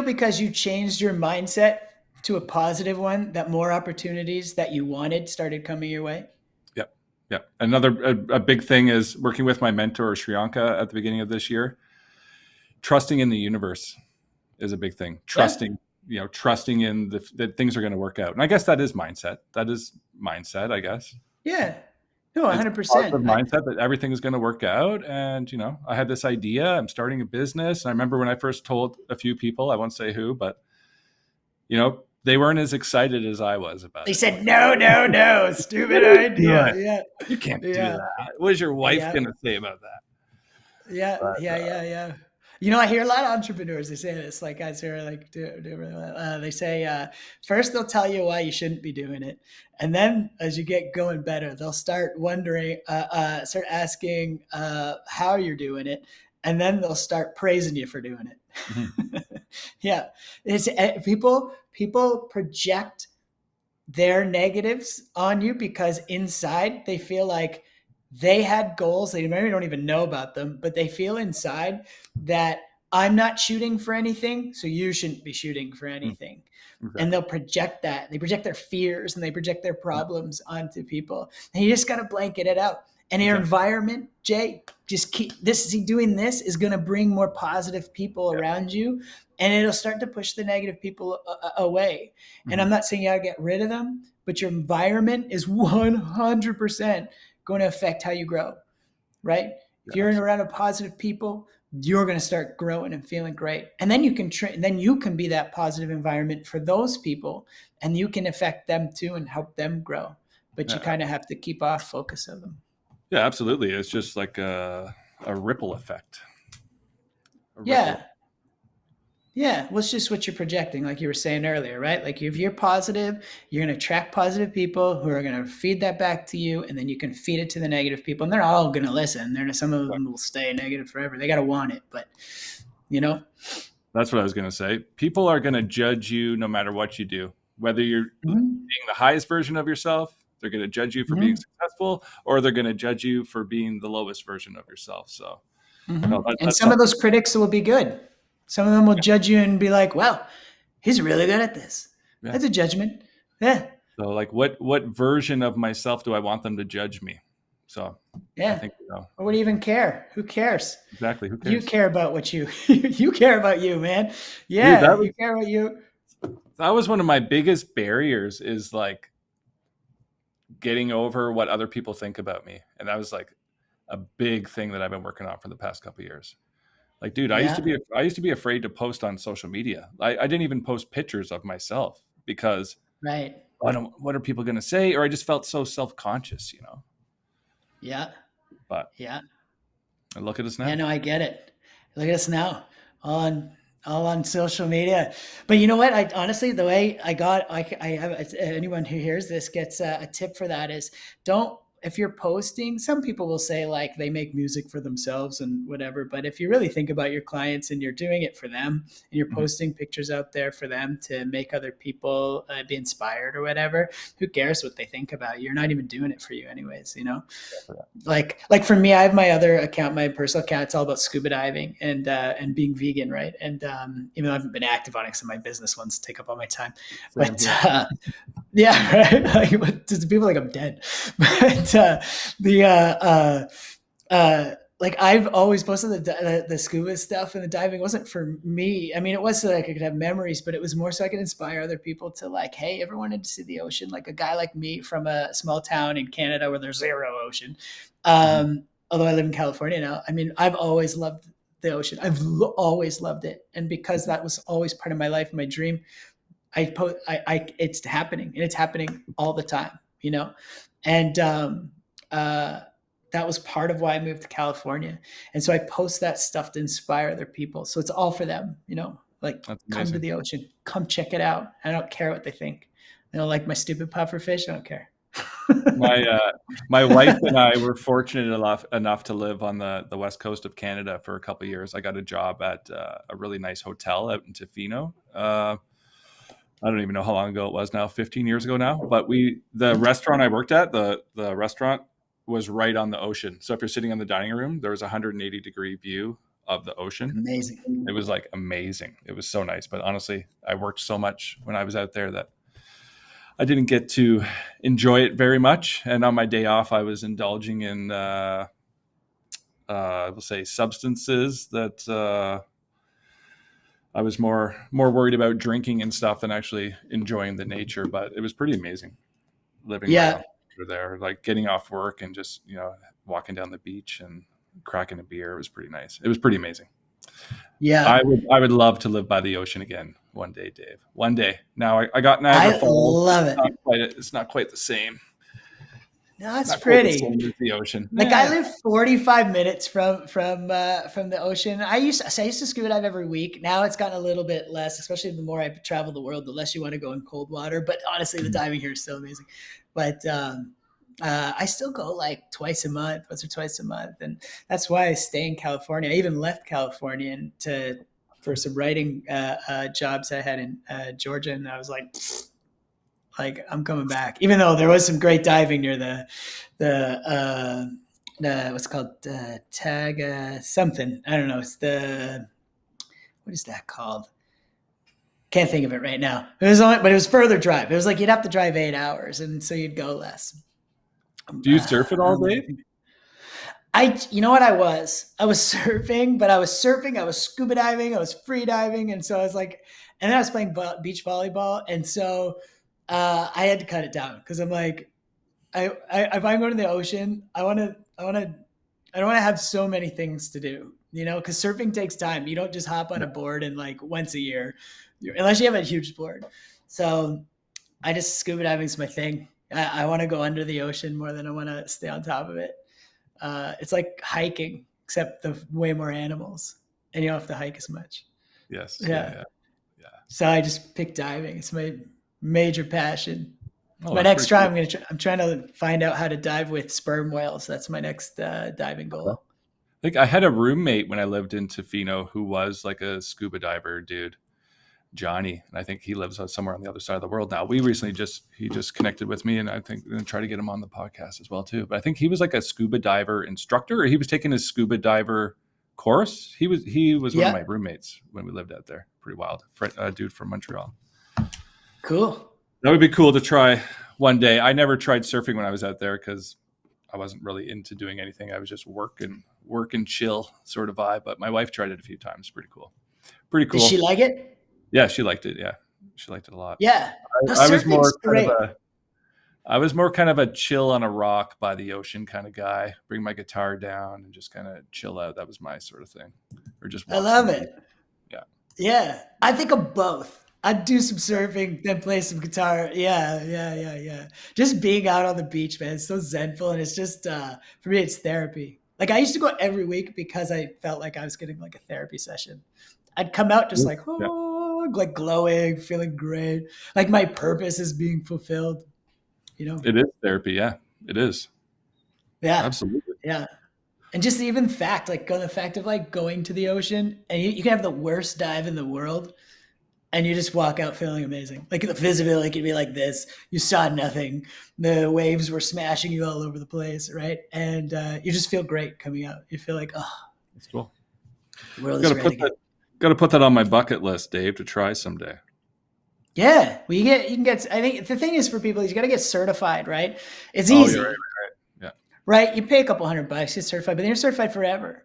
because you changed your mindset to a positive one that more opportunities that you wanted started coming your way? Yeah. A big thing is working with my mentor, Shriyanka, at the beginning of this year. Trusting in the universe is a big thing. Trusting in that things are going to work out. And I guess that is mindset. I guess. Yeah. No, 100%. Mindset that everything is going to work out. And, I had this idea. I'm starting a business. And I remember when I first told a few people, I won't say who, but, they weren't as excited as I was about it. They said, no, stupid idea. Yeah. You can't do that. What is your wife going to say about that? Yeah. I hear a lot of entrepreneurs, they say this, like guys who are like, they say, first they'll tell you why you shouldn't be doing it. And then as you get going better, they'll start wondering, start asking how you're doing it. And then they'll start praising you for doing it. Mm-hmm. Yeah. It's people project their negatives on you because inside they feel like they had goals. They maybe don't even know about them, but they feel inside that I'm not shooting for anything, so you shouldn't be shooting for anything. Exactly. And they'll project that. They project their fears and they project their problems onto people. And you just got to blanket it out. And your environment, Jay, just keep doing this is going to bring more positive people around you, and it'll start to push the negative people away. Mm-hmm. And I'm not saying you got to get rid of them, but your environment is 100% going to affect how you grow, right? If you're around a positive people, you're going to start growing and feeling great. And then you can be that positive environment for those people, and you can affect them too and help them grow. But you kind of have to keep off focus of them. Yeah, absolutely. It's just like a ripple effect. Yeah. Well, it's just what you're projecting, like you were saying earlier, right? Like if you're positive, you're going to attract positive people who are going to feed that back to you, and then you can feed it to the negative people, and they're all going to listen. Some of them will stay negative forever. They got to want it, but That's what I was going to say. People are going to judge you no matter what you do, whether you're being the highest version of yourself. They're going to judge you for being successful, or they're going to judge you for being the lowest version of yourself. So, and some of those critics will be good. Some of them will judge you and be like, "Well, he's really good at this." Yeah. That's a judgment. Yeah. So, like, what version of myself do I want them to judge me? So, yeah. I think, or what do you even care? Who cares? Exactly. Who cares? You care about what you care about you, man. Yeah, dude, you care about you. That was one of my biggest barriers, is like getting over what other people think about me. And that was like a big thing that I've been working on for the past couple of years. Like, dude, I used to be afraid to post on social media. I didn't even post pictures of myself because what are people going to say? Or I just felt so self-conscious, Yeah. But and look at us now. Yeah, no, I get it. Look at us now all on social media. But you know what? I honestly, the way I have anyone who hears this gets a tip for that is if you're posting, some people will say like they make music for themselves and whatever, but if you really think about your clients and you're doing it for them and you're posting pictures out there for them to make other people be inspired or whatever, who cares what they think about you? You're not even doing it for you anyways, Like for me, I have my other account, my personal account, it's all about scuba diving and being vegan, right? And even though I haven't been active on it, some of my business ones take up all my time. But yeah, right. Like, people like I'm dead. But like like I've always posted the scuba stuff and the diving wasn't for me. I mean, it was so that I could have memories, but it was more so I could inspire other people to like, hey, ever wanted to see the ocean? Like a guy like me from a small town in Canada where there's zero ocean. Although I live in California now. I mean, I've always loved the ocean. I've always loved it. And because that was always part of my life, my dream, it's happening, and it's happening all the time, you know? And, that was part of why I moved to California. And so I post that stuff to inspire other people. So it's all for them, you know, like come to the ocean, come check it out. I don't care what they think. They don't like my stupid puffer fish. I don't care. My wife and I were fortunate enough to live on the west coast of Canada for a couple of years. I got a job at a really nice hotel out in Tofino. I don't even know how long ago it was now, 15 years ago now. But the restaurant I worked at, the restaurant was right on the ocean. So if you're sitting in the dining room, there was a 180-degree view of the ocean. Amazing. It was like amazing. It was so nice. But honestly, I worked so much when I was out there that I didn't get to enjoy it very much. And on my day off, I was indulging in, we'll say, substances that I was more worried about drinking and stuff than actually enjoying the nature. But it was pretty amazing living around there, like getting off work and just, you know, walking down the beach and cracking a beer. It was pretty nice. It was pretty amazing. Yeah. I would love to live by the ocean again one day, Dave. One day. Now I got Niagara Falls. I love it. It's not quite the same. No, it's pretty. The ocean. Like I live 45 minutes from the ocean. I used to scuba dive every week. Now it's gotten a little bit less, especially the more I travel the world, the less you want to go in cold water. But honestly, the diving here is still amazing. But I still go like once or twice a month, and that's why I stay in California. I even left California for some writing jobs I had in Georgia, and I was like I'm coming back. Even though there was some great diving near the what's it called tag something. I don't know. It's what is that called? Can't think of it right now. But it was further drive. It was like you'd have to drive 8 hours, and so you'd go less. Do you surf it all day? You know what I was surfing, but I was scuba diving, I was free diving. And so I was like, and then I was playing beach volleyball. And so I had to cut it down because I'm like, if I'm going to the ocean, I don't want to have so many things to do, you know, because surfing takes time. You don't just hop on a board and like once a year, unless you have a huge board. So scuba diving is my thing. I want to go under the ocean more than I want to stay on top of it. It's like hiking, except the way more animals, and you don't have to hike as much. Yes. Yeah. So I just picked diving. It's my major passion. Oh, my next try, cool. I'm trying to find out how to dive with sperm whales. That's my next diving goal. I think I had a roommate when I lived in Tofino who was like a scuba diver dude, Johnny, and I think he lives somewhere on the other side of the world now. He just connected with me, and I think I'm going to try to get him on the podcast as well too. But I think he was like a scuba diver instructor, or he was taking his scuba diver course. He was one of my roommates when we lived out there. Pretty wild, dude from Montreal. Cool. That would be cool to try one day. I never tried surfing when I was out there because I wasn't really into doing anything. I was just work and chill sort of vibe. But my wife tried it a few times. Pretty cool. Did she like it? Yeah, she liked it. Yeah, she liked it a lot. Yeah, I was more kind of a chill on a rock by the ocean kind of guy. Bring my guitar down and just kind of chill out. That was my sort of thing. Or just. I love it. Yeah. I think of both. I'd do some surfing, then play some guitar. Yeah. Just being out on the beach, man, it's so zenful, and it's just for me, it's therapy. Like I used to go every week because I felt like I was getting like a therapy session. I'd come out just like glowing, feeling great. Like my purpose is being fulfilled, you know? It is therapy. Yeah, it is. Yeah, absolutely. Yeah. And just the even fact, like the fact of like going to the ocean, and you can have the worst dive in the world and you just walk out feeling amazing. Like the visibility could be like this. You saw nothing. The waves were smashing you all over the place. Right. And you just feel great coming out. You feel like, oh, that's cool. The world is ready. Got to put that on my bucket list, Dave, to try someday. Yeah. Well, you can get, I think the thing is for people is you got to get certified, right? It's easy. Right. Yeah. right? You pay a couple $100, get certified, but then you're certified forever,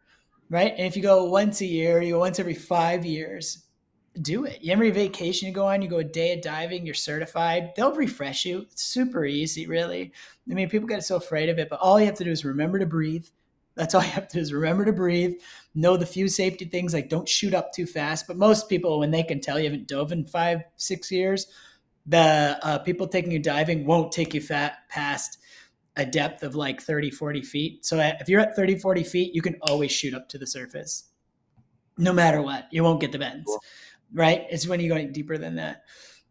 right? And if you go once a year, you go once every 5 years, do it. Every vacation you go on, you go a day of diving, you're certified. They'll refresh you. It's super easy, really. I mean, people get so afraid of it, but all you have to do is remember to breathe. That's all you have to do is remember to breathe. Know the few safety things, like don't shoot up too fast. But most people, when they can tell you haven't dove in 5-6 years, the people taking you diving won't take you past a depth of like 30-40 feet. So if you're at 30-40 feet, you can always shoot up to the surface. No matter what, you won't get the bends. Cool. Right? It's when you go deeper than that.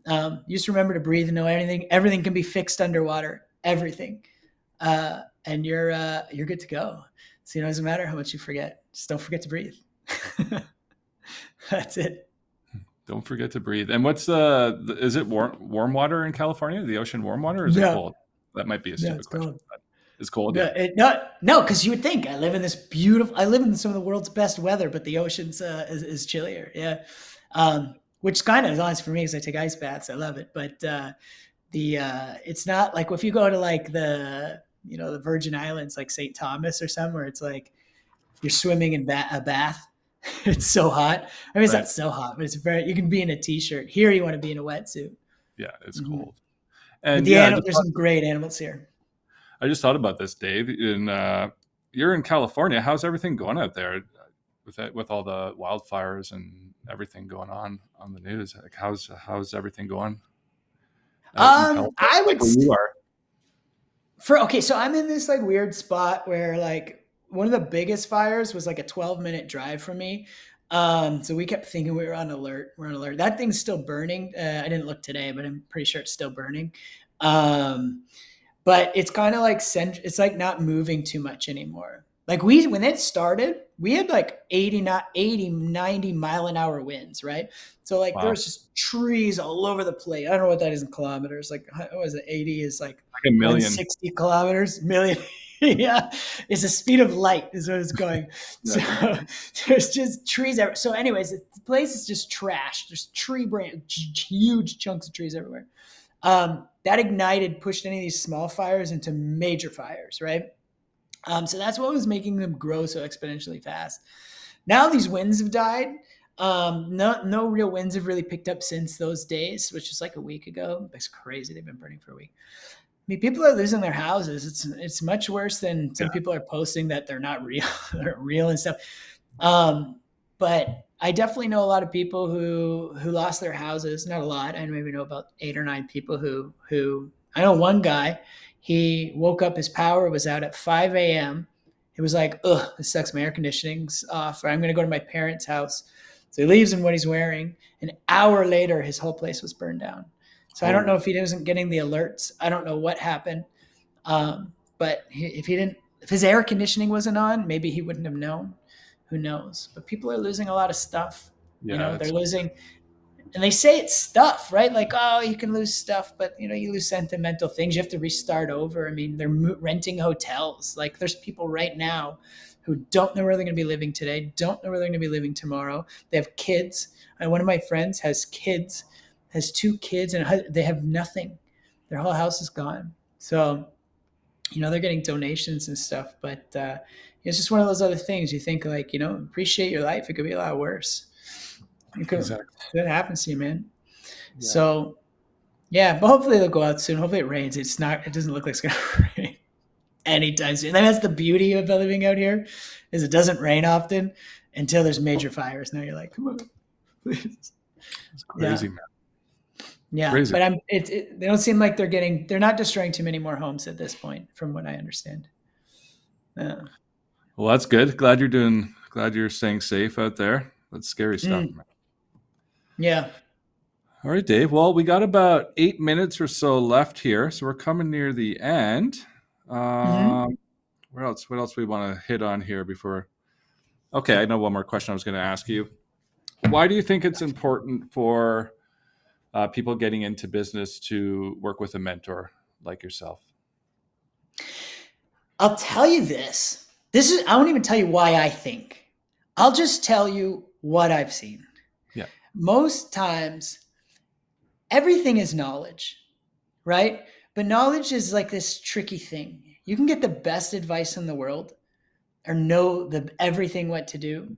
You just remember to breathe and know everything can be fixed underwater, everything. And you're good to go. So, it doesn't matter how much you forget. Just don't forget to breathe. That's it. Don't forget to breathe. And is it warm water in California? The ocean warm water, or is it cold? That might be a stupid question. Cold. It's cold. No, because you would think I live in some of the world's best weather, but the ocean's is chillier. Yeah. Which kind of is honest for me because I take ice baths. I love it. But it's not like if you go to like the Virgin Islands, like St. Thomas or somewhere, it's like you're swimming in a bath. It's so hot. I mean, it's not so hot, but you can be in a t-shirt. Here you want to be in a wetsuit. Yeah, it's cold. And there's some great animals here. I just thought about this, Dave. You're in California. How's everything going out there with all the wildfires and everything going on the news? Like, how's everything going? I would. Where you are. So I'm in this like weird spot where like one of the biggest fires was like a 12-minute drive from me. So we kept thinking we were on alert. We're on alert. That thing's still burning. I didn't look today, but I'm pretty sure it's still burning. But it's kind of like it's like not moving too much anymore. Like when it started, we had like 80, 90 mile an hour winds, right? So like there was just trees all over the place. I don't know what that is in kilometers. Like what is it? 80 is like a million. 160 kilometers, million. Yeah, it's the speed of light is what it's going. So there's just trees everywhere. So anyways, the place is just trash. There's huge chunks of trees everywhere. That ignited, pushed any of these small fires into major fires, right? So that's what was making them grow so exponentially fast. Now these winds have died. No real winds have really picked up since those days, which was like a week ago. It's crazy. They've been burning for a week. I mean, people are losing their houses. It's much worse than some people are posting that they're not real, they're real and stuff. But I definitely know a lot of people who lost their houses. Not a lot. I maybe know about 8 or 9 people who I know one guy, he woke up, his power was out at 5 a.m. He was like, ugh, this sucks. My air conditioning's off. Or I'm going to go to my parents' house. So he leaves in what he's wearing. An hour later, his whole place was burned down. So I don't know if he wasn't getting the alerts. I don't know what happened. But if his air conditioning wasn't on, maybe he wouldn't have known. Who knows? But people are losing a lot of stuff. Yeah, they're losing, and they say it's stuff, right? Like, oh, you can lose stuff, but you lose sentimental things. You have to restart over. I mean, they're renting hotels. Like, there's people right now who don't know where they're going to be living today, don't know where they're going to be living tomorrow. They have kids. One of my friends has 2 kids, and they have nothing. Their whole house is gone. So, they're getting donations and stuff, but it's just one of those other things. You think like, appreciate your life. It could be a lot worse. Exactly. That happens to you, man. Yeah. So, yeah, but hopefully they'll go out soon. Hopefully it rains. It doesn't look like it's going to rain anytime soon. And that's the beauty of living out here, is it doesn't rain often until there's major fires. Now you're like, come on, please. It's crazy, man. Yeah, crazy. But they don't seem like they're not destroying too many more homes at this point, from what I understand. Well, that's good. Glad you're staying safe out there. That's scary stuff, man. Yeah. All right, Dave. Well, we got about 8 minutes or so left here, so we're coming near the end. What else we want to hit on here before? Okay, I know one more question I was going to ask you. Why do you think it's important for people getting into business to work with a mentor like yourself? I'll tell you this. I won't even tell you why I think. I'll just tell you what I've seen. Yeah. Most times, everything is knowledge, right? But knowledge is like this tricky thing. You can get the best advice in the world or know everything what to do.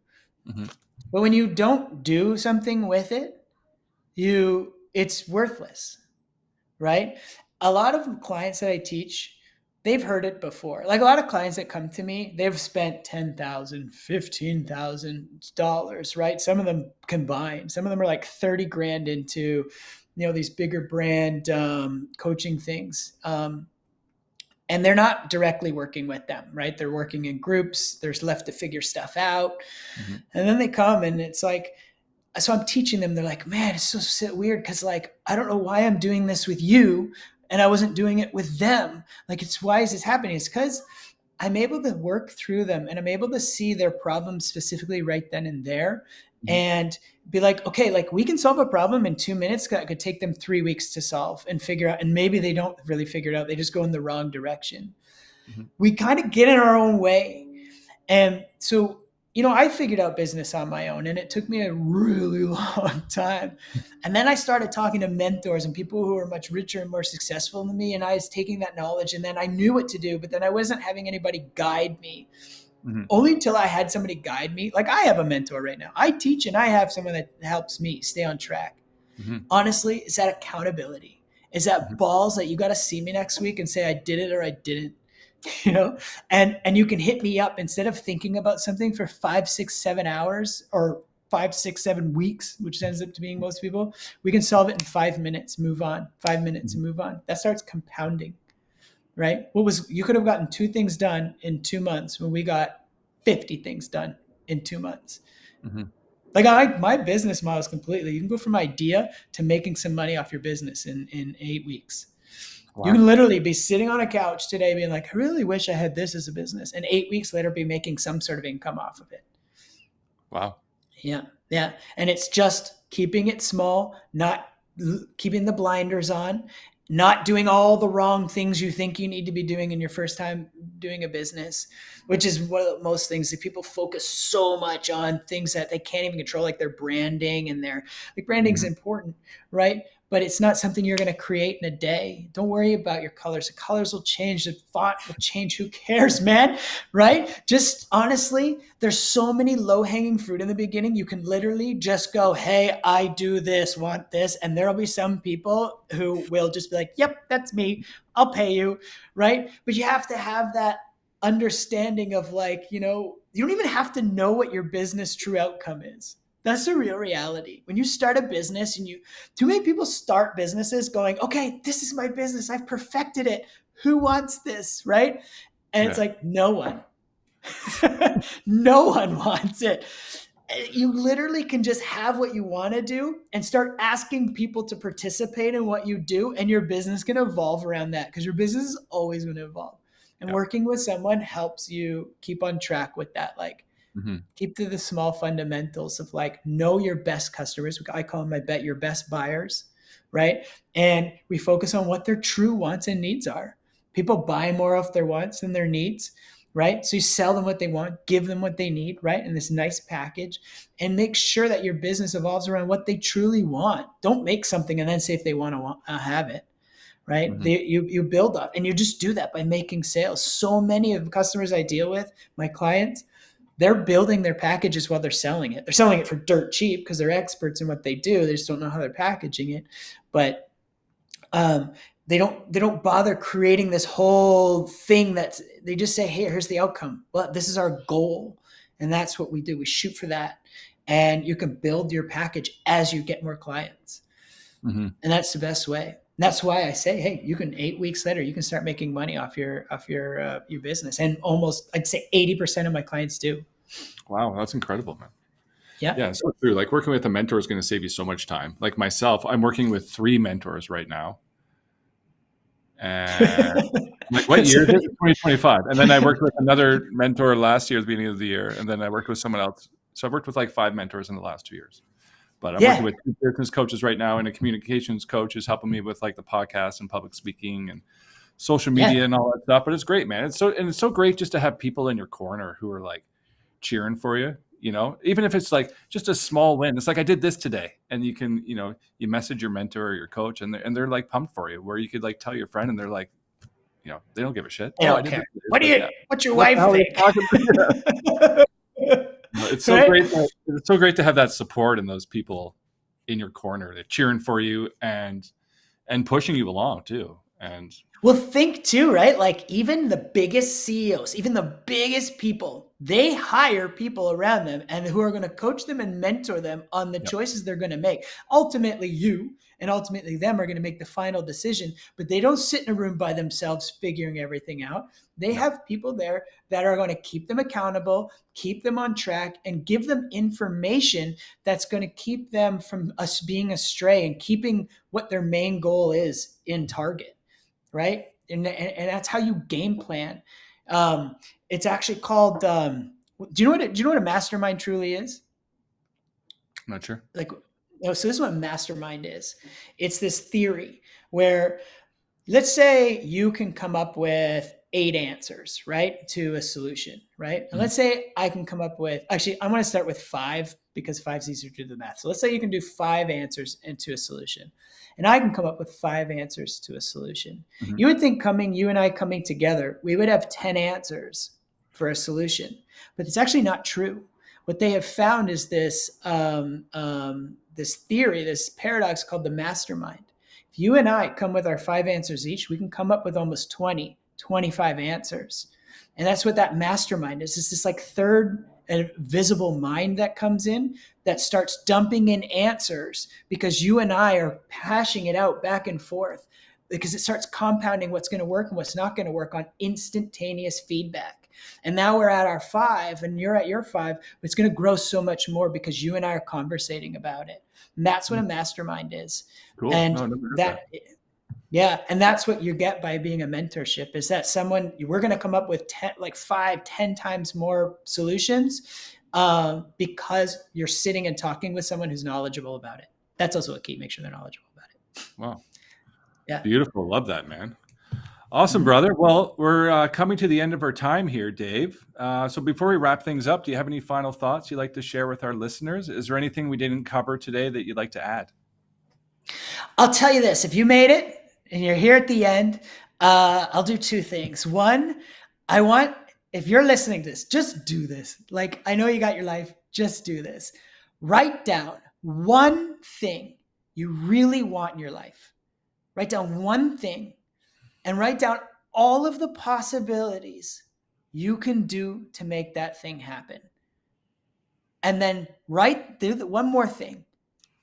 Mm-hmm. But when you don't do something with it, it's worthless, right? A lot of clients that I teach, they've heard it before. Like a lot of clients that come to me, they've spent $10,000, $15,000, right? Some of them combined. Some of them are like 30 grand into, these bigger brand coaching things. And they're not directly working with them, right? They're working in groups. There's left to figure stuff out. Mm-hmm. And then they come and it's like, so I'm teaching them. They're like, man, it's so weird. Cause like, I don't know why I'm doing this with you and I wasn't doing it with them. Like, why is this happening? It's because I'm able to work through them and I'm able to see their problems specifically right then and there. Mm-hmm. And be like, okay, like we can solve a problem in 2 minutes that could take them 3 weeks to solve and figure out. And maybe they don't really figure it out. They just go in the wrong direction. Mm-hmm. We kind of get in our own way. And so, I figured out business on my own and it took me a really long time. And then I started talking to mentors and people who are much richer and more successful than me. And I was taking that knowledge and then I knew what to do, but then I wasn't having anybody guide me. Mm-hmm. Only until I had somebody guide me. Like I have a mentor right now. I teach and I have someone that helps me stay on track. Mm-hmm. Honestly, it's that accountability. It's that mm-hmm. balls that you got to see me next week and say I did it or I didn't. And you can hit me up instead of thinking about something for 5, 6, 7 hours or 5, 6, 7 weeks, which ends up to being most people. We can solve it in 5 minutes, move on, 5 minutes and move on. That starts compounding, right? You could have gotten 2 things done in 2 months when we got 50 things done in 2 months. Mm-hmm. Like my business model is completely, you can go from idea to making some money off your business in 8 weeks. Wow. You can literally be sitting on a couch today being like, I really wish I had this as a business. And 8 weeks later, be making some sort of income off of it. Wow. Yeah. Yeah. And it's just keeping it small, not keeping the blinders on, not doing all the wrong things you think you need to be doing in your first time doing a business, which is one of most things that people focus so much on, things that they can't even control, like their branding and branding's mm-hmm. important, right? But it's not something you're going to create in a day. Don't worry about your colors. The colors will change. The font will change. Who cares, man? Right? Just honestly, there's so many low-hanging fruit in the beginning. You can literally just go, hey, I do this, want this. And there'll be some people who will just be like, yep, that's me. I'll pay you. Right? But you have to have that understanding of like, you don't even have to know what your business true outcome is. That's the real reality. When you start a business and too many people start businesses going, okay, this is my business. I've perfected it. Who wants this? Right? And It's like, no one, no one wants it. You literally can just have what you want to do and start asking people to participate in what you do. And your business can evolve around that because your business is always going to evolve. And working with someone helps you keep on track with that. Like, mm-hmm. keep to the small fundamentals of like, know your best customers. I call them your best buyers, right? And we focus on what their true wants and needs are. People buy more of their wants than their needs, right? So you sell them what they want, give them what they need, right? In this nice package, and make sure that your business evolves around what they truly want. Don't make something and then say if they want to have it. Right? Mm-hmm. You build up and you just do that by making sales. So many of the customers I deal with, my clients, they're building their packages while they're selling it. They're selling it for dirt cheap because they're experts in what they do. They just don't know how they're packaging it. But they don't bother creating this whole thing they just say, hey, here's the outcome. Well, this is our goal. And that's what we do. We shoot for that. And you can build your package as you get more clients. Mm-hmm. And that's the best way. That's why I say, hey, you can 8 weeks later, you can start making money off your business. And almost, I'd say 80% of my clients do. Wow. That's incredible, man. Yeah. Yeah. So true. Like working with a mentor is going to save you so much time. Like myself, I'm working with 3 mentors right now. And like, what year is it? 2025. And then I worked with another mentor last year at the beginning of the year. And then I worked with someone else. So I've worked with like 5 mentors in the last 2 years. But I'm working with 2 business coaches right now, and a communications coach is helping me with like the podcast and public speaking and social media and all that stuff. But it's great, man. It's so great just to have people in your corner who are like cheering for you, even if it's like just a small win. It's like, I did this today, and you can, you message your mentor or your coach and they're like pumped for you, where you could like tell your friend and they're like, they don't give a shit. They I don't did care. this. What's your What the wife hell are you think? talking about? It's so Right? great. It's so great to have that support and those people in your corner. They're cheering for you and pushing you along too. And Well, think too, right? Like even the biggest CEOs, even the biggest people, they hire people around them and who are going to coach them and mentor them on the choices they're going to make. Ultimately, you and ultimately them are going to make the final decision, but they don't sit in a room by themselves figuring everything out. They have people there that are going to keep them accountable, keep them on track, and give them information that's going to keep them from us being astray and keeping what their main goal is in target. Right. And that's how you game plan. It's actually called, do you know what a mastermind truly is? I'm not sure. So this is what mastermind is. It's this theory where, let's say you can come up with 8 answers, right, to a solution, right? And let's say I can come up with, actually, I'm going to start with 5 because 5 is easier to do the math. So let's say you can do 5 answers into a solution, and I can come up with 5 answers to a solution. You would think you and I coming together, we would have 10 answers for a solution, but it's actually not true. What they have found is this theory, this paradox called the mastermind. If you and I come with our 5 answers each, we can come up with almost 20, 25 answers. And that's what that mastermind is. It's this like third visible mind that comes in that starts dumping in answers because you and I are hashing it out back and forth, because it starts compounding what's going to work and what's not going to work on instantaneous feedback. And now we're at our 5 and you're at your 5, but it's going to grow so much more because you and I are conversating about it. And that's what a mastermind is. Cool. And no, never heard that. Yeah. And that's what you get by being a mentorship, is that we're going to come up with 10 times more solutions because you're sitting and talking with someone who's knowledgeable about it. That's also a key. Make sure they're knowledgeable about it. Wow. Yeah. Beautiful. Love that, man. Awesome, brother. Well, we're coming to the end of our time here, Dave. So before we wrap things up, do you have any final thoughts you'd like to share with our listeners? Is there anything we didn't cover today that you'd like to add? I'll tell you this. If you made it and you're here at the end, I'll do 2 things. One, if you're listening to this, just do this. Like, I know you got your life. Just do this. Write down one thing you really want in your life. Write down one thing and write down all of the possibilities you can do to make that thing happen. And then do one more thing.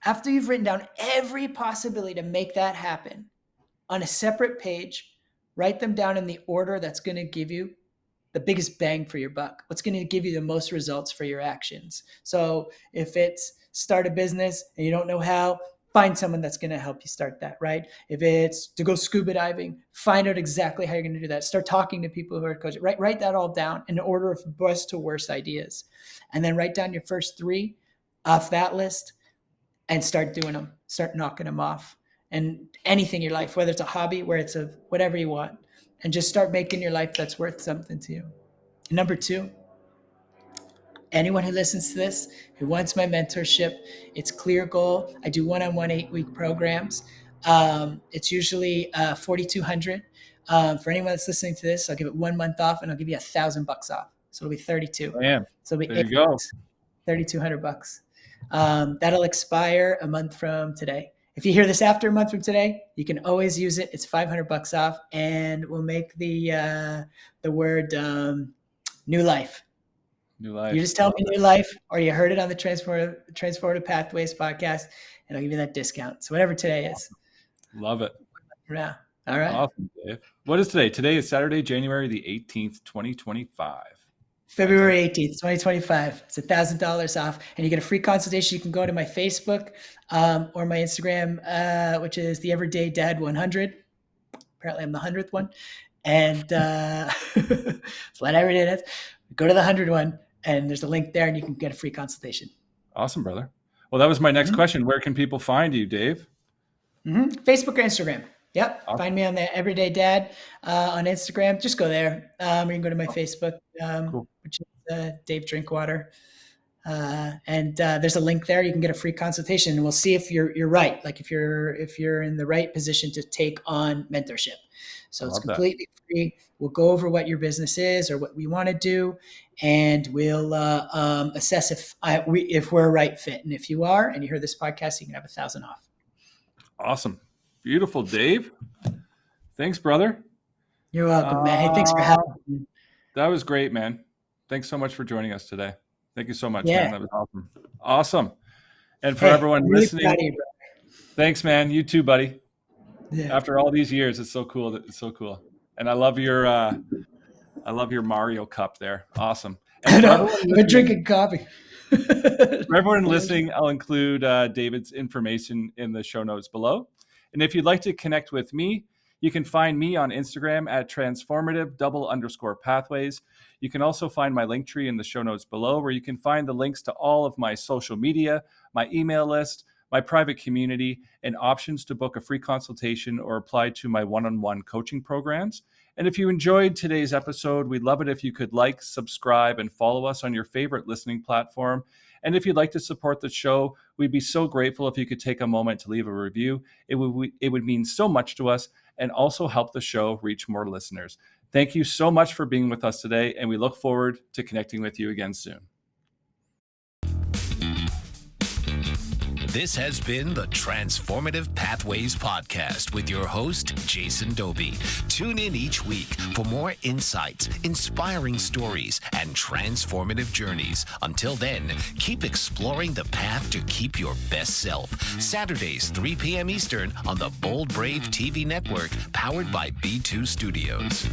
After you've written down every possibility to make that happen, on a separate page, write them down in the order that's going to give you the biggest bang for your buck. What's going to give you the most results for your actions? So if it's start a business and you don't know how, find someone that's going to help you start that, right? If it's to go scuba diving, find out exactly how you're going to do that. Start talking to people who are coaching. Write that all down in order of best to worst ideas. And then write down your first 3 off that list and start doing them. Start knocking them off. And anything in your life, whether it's a hobby, where it's whatever you want, and just start making your life that's worth something to you. Number 2, anyone who listens to this, who wants my mentorship, it's clear goal. I do one-on-one 8-week programs. It's usually $4,200. For anyone that's listening to this, I'll give it 1 month off and I'll give you $1,000 off. So it'll be 32. Man, So it'll be there you go. $3,200. That'll expire a month from today. If you hear this after a month from today, you can always use it. It's $500 off, and we'll make the word new life. New life. You just tell me new life, or you heard it on the Transformative Pathways podcast, and I'll give you that discount. So whatever today is. Love it. Yeah. All right. Awesome, Dave. What is today? Today is Saturday, January the 18th, 2025. February 18th, 2025. It's $1,000 off, and you get a free consultation. You can go to my Facebook or my Instagram, which is the Everyday Dad 100. Apparently, I'm the 100th one, and so whatever it is, go to the 100 one, and there's a link there, and you can get a free consultation. Awesome, brother. Well, that was my next question. Where can people find you, Dave? Facebook or Instagram. Yep. Awesome. Find me on the Everyday Dad on Instagram. Just go there. Or you can go to my Facebook, Cool. which is Dave Drinkwater. And there's a link there. You can get a free consultation, and we'll see if you're right. Like if you're in the right position to take on mentorship. So it's completely free. We'll go over what your business is or what we want to do, and we'll assess if we're a right fit. And if you are, and you hear this podcast, you can have 1,000 off. Awesome. Beautiful, Dave. Thanks, brother. You're welcome, man. Hey, thanks for having me. That was great, man. Thanks so much for joining us today. Thank you so much, Yeah. man. That was awesome. Awesome. And for everyone really listening, proud of you, thanks, man. You too, buddy. Yeah. After all these years, it's so cool. It's so cool. And I love your Mario cup there. Awesome. And I know. I've been drinking coffee. For everyone listening, I'll include David's information in the show notes below. And if you'd like to connect with me, you can find me on Instagram at transformative_pathways. You can also find my link tree in the show notes below, where you can find the links to all of my social media, my email list, my private community, and options to book a free consultation or apply to my one-on-one coaching programs. And if you enjoyed today's episode, we'd love it if you could like, subscribe, and follow us on your favorite listening platform. And if you'd like to support the show, we'd be so grateful if you could take a moment to leave a review. It would mean so much to us and also help the show reach more listeners. Thank you so much for being with us today, and we look forward to connecting with you again soon. This has been the Transformative Pathways Podcast with your host, Jason Dobie. Tune in each week for more insights, inspiring stories, and transformative journeys. Until then, keep exploring the path to keep your best self. Saturdays, 3 p.m. Eastern on the Bold Brave TV network, powered by B2 Studios.